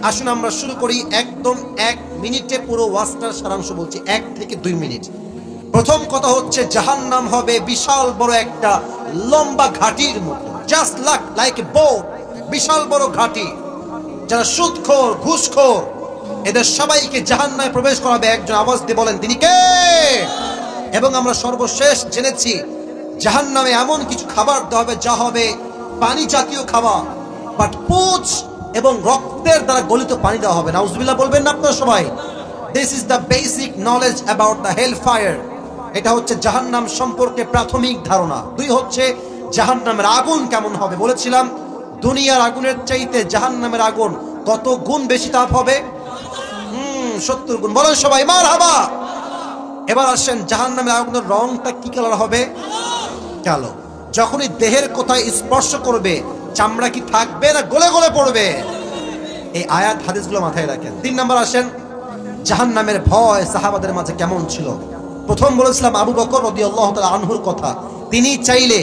আসুন আমরা শুরু করি। একদম 1 মিনিটে পুরো ওয়াজটার সারাংশ বলছি, 1 থেকে 2 মিনিট। প্রথম কথা হচ্ছে জাহান্নাম হবে বিশাল বড় একটা লম্বা ঘাটির মতো, জাস্ট লাইক এ বোট, বিশাল বড় ঘাটি। যারা সুদখোর ঘুষখোর এদের সবাইকে জাহান্নামে প্রবেশ করাবে একজন, আওয়াজ দিয়ে বলেন তিনি কে? এবং আমরা সর্বশেষ জেনেছি জাহান্নামে এমন কিছু খাবার দেওয়া হবে যা হবে পানি জাতীয় খাবার, বাট পুঁজ এবং রক্তের দ্বারা গলিত পানি দেওয়া হবে। নাউজুবিল্লাহ বলবেন না আপনারা সবাই? This is the basic knowledge about the hell fire. এটা হচ্ছে জাহান্নাম সম্পর্কে প্রাথমিক ধারণা। 2 হচ্ছে জাহান্নামের আগুন কেমন হবে। বলেছিলাম দুনিয়ার আগুনের চাইতে জাহান্নামের আগুন কত গুণ বেশি তাপ হবে? 70 গুণ। বলেন সবাই মারহাবা। এবার আসেন জাহান্নামের আগুনের রংটা কি কালার হবে? কালো। যখনই দেহের কোথায় স্পর্শ করবে চামড়া কি থাকবে না গলে গলে পড়বে? এই আয়াত হাদিসগুলো মাথায় রাখেন। 3 নাম্বার আসেন জাহান্নামের ভয় সাহাবাদের মাঝে কেমন ছিল। প্রথম বলেছিলাম আবু বকর রাদিয়াল্লাহু তাআলা আনহুর কথা। তিনি চাইলে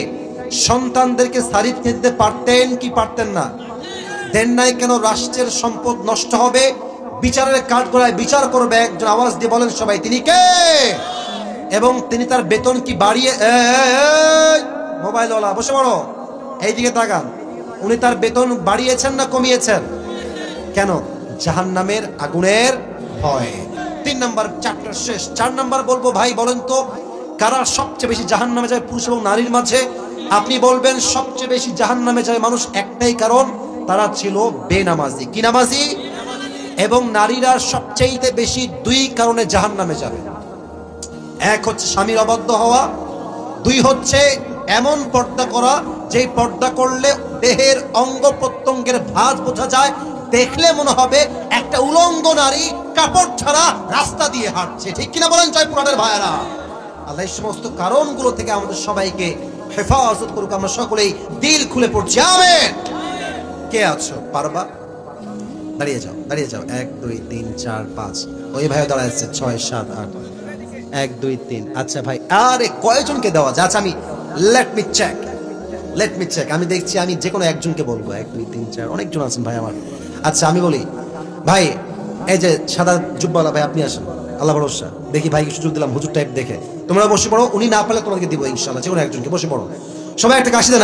সন্তানদেরকে সারিয়ে দিতে পারতেন কি পারতেন না? দেন নাই কেন? রাষ্ট্রের সম্পদ নষ্ট হবে, বিচারের কাঠগড়ায় বিচার করবে একজন। আওয়াজ দিয়ে বলেন সবাই, তিনি কে? এবং তিনি তার বেতন কি বাড়িয়ে, মোবাইলওয়ালা বসে পড়ো, এইদিকে তাকান, উনি তার বেতন বাড়িয়েছেন না কমিয়েছেন? কেন? জাহান্নামের আগুনের ভয়। 3 নাম্বার চ্যাপ্টার শেষ। 4 নাম্বার বলবো, ভাই বলেন তো কারা সবচেয়ে বেশি জাহান্নামে যায় পুরুষ এবং নারীর মাঝে? আপনি বলবেন সবচেয়ে বেশি জাহান্নামে যায় মানুষ, একটাই কারণ, তারা ছিল বেনামাজি। কি নামাজি? এবং নারীরা সবচেয়ে বেশি 2 কারণে জাহান্নামে যাবে। এক হচ্ছে স্বামীর অবাধ্য হওয়া, 2 হচ্ছে এমন পর্দা করা যেই পর্দা করলে দেহের অঙ্গ প্রত্যঙ্গের ভাঁজ বোঝা যায়, দেখলে মনে হবে একটা উলঙ্গ নারী কাপড় ছাড়া রাস্তা দিয়ে হাঁটছে। ঠিক কিনা বলেন জয়পুরের ভাইয়েরা? আল্লাহ এই সমস্ত কারণগুলো থেকে আমাদের সবাইকে হেফাজত করুক। আমরা সকলেই দিল খুলে পড়ছি আমিন। কে আছো? পারবা? দাঁড়িয়ে যাও, দাঁড়িয়ে যাও। 1 2 3 4 5, ওই ভাইও দাঁড়াচ্ছে 6 7 8, 1 2 3। আচ্ছা ভাই, আরে কয়জনকে দেওয়া যায়? আচ্ছা আমি লেট মি চেক, আমি দেখছি আমি যে কোনো একজনকে বলবো। 1 2 3 4, অনেকজন আছেন ভাই আমার। আচ্ছা আমি বলি ভাই, এই যে সাদা জুব্বাওয়ালা ভাই, আপনি আসেন, আল্লাহ ভরসা। দেখি ভাইকে সুযোগ দিলাম হুজুর টাইপ দেখে। তোমরা বসে পড়ো, উনি না পারলে তোমাকে দিব ইনশাআল্লাহ, যে কোনো একজনকে। বসে পড়ো সবাই, একটা কাশি দেন।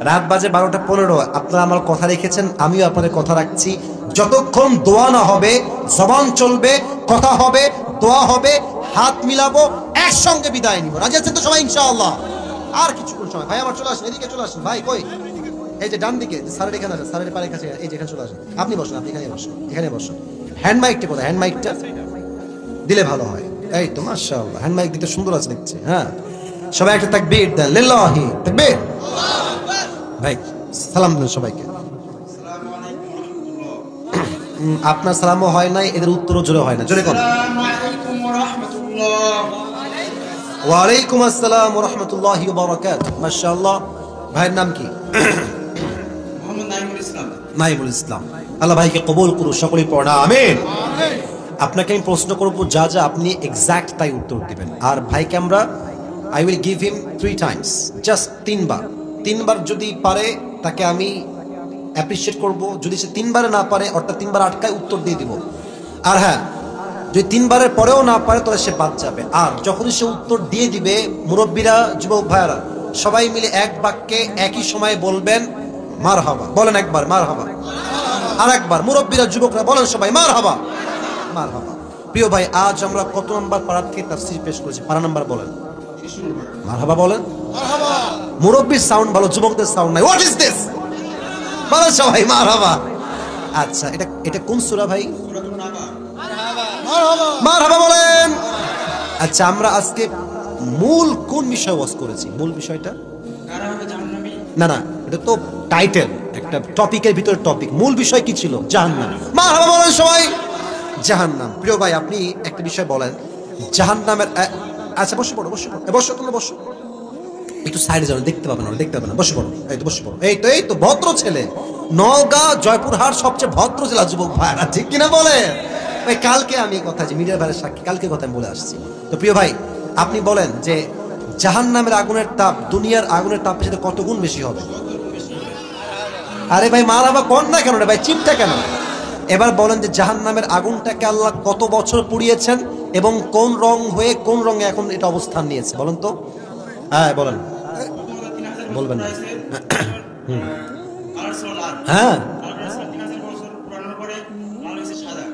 রাত বাজে 12টা 15। আপনারা আমার কথা রেখেছেন, আমিও আপনাদের কথা রাখছি। যতক্ষণ দোয়া না হবে জবান চলবে, কথা হবে, দোয়া হবে, হাত মিলাবো, একসঙ্গে বিদায় নিব। রাজি আছেন তো সবাই ইনশাআল্লাহ? আর কিছুক্ষণ সময়। ভাই আমার চলে আসেন, এদিকে চলে আসেন ভাই। কই? এই যে ডান দিকে, স্যারের এখানে আছে, স্যারের পাড়ের কাছে, এই যে এখানে চলে আসেন। আপনি বসুন, আপনি এখানে বসুন, এখানে বসুন। হ্যান্ড মাইকটা কোথায়? হ্যান্ড মাইকটা দিলে ভালো হয়। এই তো মাশাআল্লাহ, হ্যান্ড মাইক দিতে সুন্দর আছে দেখছি। হ্যাঁ, সবাই একটা তাকবীর দেন, লিল্লাহি তাকবীর। ভাই সালাম দেন সবাইকে। আপনার সালামও হয় নাই, এদের উত্তরও জোরে হয় না। জোরে কোন? ওয়ালাইকুম আসসালাম ওয়া রাহমাতুল্লাহি ওয়া বারাকাতুহু। মাশাআল্লাহ। ভাইয়ের নাম কি? মোহাম্মদ নাইমুল ইসলাম। নাইমুল ইসলাম। আল্লাহ ভাইকে কবুল করুন, সকলেই পড়া আমিন। আপনাকে আমি প্রশ্ন করব, যা যা আপনি এক্সাক্ট তাই উত্তর দিবেন। আর ভাইকে আমরা I will give him 3 Times, just 3 বার। 3 বার যদি পারে তাকে আমি অ্যাপ্রিশিয়েট করব। যদি সে 3 বারে না পারে, অর্থাৎ 3 বার আটকায়, উত্তর দিয়ে দিব। আর হ্যাঁ, যদি 3 বারের পরেও না পারে তাহলে সে বাদ যাবে। আর যখনই সে উত্তর দিয়ে দিবে, মুরব্বীরা, যুবক ভাইয়ারা সবাই মিলে এক বাক্যে একই সময়ে বলবেন মারহাবা। বলেন একবার মারহাবা, আর একবার মুরব্বীরা, যুবকরা বলেন সবাই মারহাবা, মারহাবা। প্রিয় ভাই, আজ আমরা কত নম্বর পারা থেকে তাফসীর পেশ করেছি? পারা নাম্বার বলেন। মারহাবা বলেন। মুরব্বীর সাউন্ড ভালো, যুবকদের সাউন্ড নাই। What is this? বলেন সবাই মারহাবা। আচ্ছা, এটা কোন সূরা ভাই? মারহাবা বলেন। আচ্ছা, আমরা আজকে মূল কোন বিষয় ওয়াজ করেছি? মূল বিষয়টা না না, এটা তো টাইটেল, একটা টপিকের ভিতরে টপিক। মূল বিষয় কি ছিল? জাহান্নাম। মারহাবা বলেন সবাই। জাহান্নাম। প্রিয় ভাই, আপনি একটা বিষয় বলেন জাহান্নামের। আচ্ছা বসে পড়ো, বসে পড়ো, বসো, তোমরা বসো। একটু সাইডে যাও, দেখতে পাবে না, দেখতে পাবে না। বসে পড়ো, এই তো বসে পড়ো। এই তো ভদ্র ছেলে। নওগাঁ জয়পুরহাট সবচেয়ে ভদ্র জেলা, যুবক ভাইরা, ঠিক কিনা বলে? ভাই কালকে আমি কথা, যে মিডিয়ার ভাইয়ের সাক্ষী, কালকে কথা আমি বলে আসছি। তো প্রিয় ভাই, আপনি বলেন যে জাহান্নামের আগুনের তাপ দুনিয়ার আগুনের তাপের সাথে কত গুণ বেশি হবে? আরে ভাই মারহাবা কোন না কেন রে ভাই, চিপটা কেন? এবার বলেন যে জাহান্নামের আগুনটাকে আল্লাহ কত বছর পুড়িয়েছেন এবং কোন রং হয়ে কোন রঙে এখন এটা অবস্থান নিয়েছে? বলেন তো। হ্যাঁ বলেন। বলবেন না। হ্যাঁ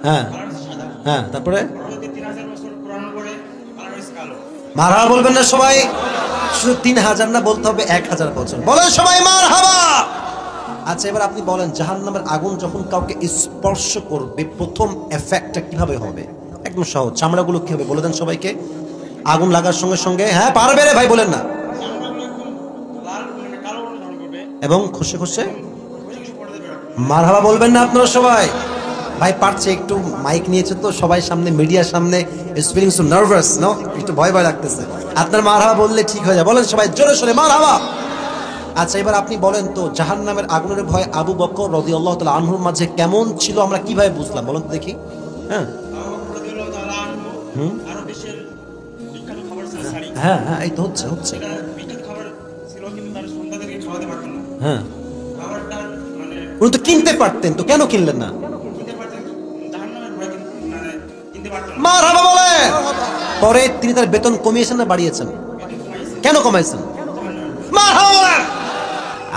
হ্যাঁ হ্যাঁ, তারপরে মারহাবা বলবেন না সবাই? শুধু 3000 না, বলতে হবে 1000 বছর। বলেন সবাই মারহাবা। আচ্ছা, এবার আপনি বলেন জাহান্নামের আগুন যখন কাউকে স্পর্শ করবে, প্রথম এফেক্টটা কিভাবে হবে? একদম সহজ। চামড়াগুলো কি হবে বলে দেন সবাইকে। আগুন লাগার সঙ্গে সঙ্গে, হ্যাঁ পারবে রে ভাই, বলেন না। এবং খুশে খুশে মারহাবা বলবেন না আপনারা সবাই? ভাই পারছে, একটু মাইক নিয়েছে তো সবাই সামনে, মিডিয়ার সামনে, is feeling so nervous, no, একটু ভয় ভয় লাগতেছে। আপনার মারহাবা বললে ঠিক হয়ে যায়। বলেন সবাই জোরে সোরে মারহাবা। আচ্ছা, এবার আপনি বলেন তো জাহান্নামের আগুনের ভয় আবু বকর রাদিয়াল্লাহু তাআলা আনহুর মাঝে কেমন ছিল, আমরা কিভাবে বুঝলাম? বলেন তো দেখি। হ্যাঁ হ্যাঁ হ্যাঁ, এই তো হচ্ছে। কিন্তু তার সন্তানদেরকে খাওয়াতে পারতেন না। হ্যাঁ, খাবারটা মানে উনি তো কিনতে পারতেন, তো কেন কিনলেন না? কিনতে পারতেন, জাহান্নামের ভয় মানে কিনতে পারতেন না। মারহাবা বলে। পরে তিনি তার বেতন কমিয়েছেন না বাড়িয়েছেন? বেতন কমাইছে, কেন কমাইছেন? জাহান্নামের। মারহাবা বলে।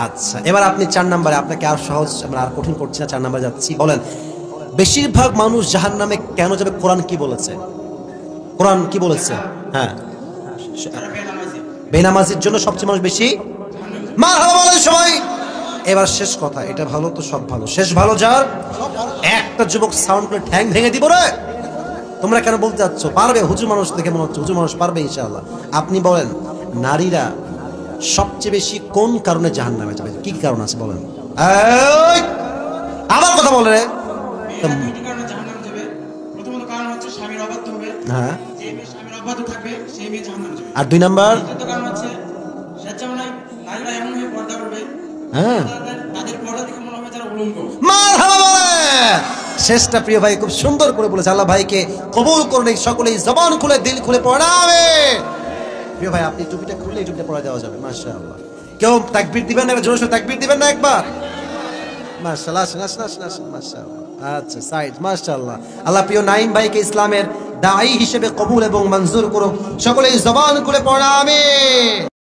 আচ্ছা, এবার আপনি 4 নম্বরে, আপনাকে আর সহজ, আমরা আর কঠিন করছি না, 4 নম্বরে যাচ্ছি। বলেন, বেশিরভাগ মানুষ জাহান্নামে কেন যাবে? কোরআন কি বলেছে? কোরআন কি বলেছে? হ্যাঁ, তারা বেনামাজি, বেনামাজির জন্য সবচেয়ে মানুষ বেশি। জাহান্নামে। মারহাবা বলেন সবাই। এবার শেষ কথা, এটা ভালো তো সব ভালো, শেষ ভালো যার। একটা যুবক সাউন্ড করে ঠ্যাং ভেঙে দিব রে। তোমরা কেন বলতে যাচ্ছ? পারবে, হুজুর মানুষ দেখে মনে হচ্ছে হুজুর মানুষ পারবে ইনশাআল্লাহ। আপনি বলেন, নারীরা সবচেয়ে বেশি কোন কারণে জাহান্নামে যাবে? কি কি কারণ আছে বলেন? এই, আবার কথা বলে রে। মেয়েরা দুইটি কারণে জাহান্নামে যাবে। প্রথমত কারণ হচ্ছে স্বামীর অবাধ্য হবে। হ্যাঁ, যে মেয়ে স্বামীর অবাধ্য থাকবে সেই মেয়ে জাহান্নামে যাবে। আর 2 নাম্বার? দ্বিতীয় কারণ হচ্ছে স্বেচ্ছাময় নারীরা এমন ভাবে পর্দা করবে, হ্যাঁ, তাদের পর্দা দেখে মনে হবে যারা উলঙ্গ। মারহাবা বলে। শেষটা প্রিয় ভাই খুব সুন্দর করে বলেছে। আল্লাহ ভাইকে কবুল করুন, সকলেই জবান খুলে দিল খুলে পড়াবে। প্রিয় ভাই, আপনি টুপিটা খুলে এই টুপিটা পড়া দেওয়া যাবে। মাশাআল্লাহ। কেউ তাকবীর দিবেন না? জোরে সোরে তাকবীর দিবেন না একবার? মাশাআল্লাহ, আসেন আসেন আসেন আসেন। মাশাআল্লাহ। আচ্ছা, সাইদ, মাশাআল্লাহ। আল্লাহ প্রিয় নাইম ভাইকে ইসলামের দাঈ হিসেবে কবুল এবং মঞ্জুর করুন। সকলেই জবান খুলে পড়াবে।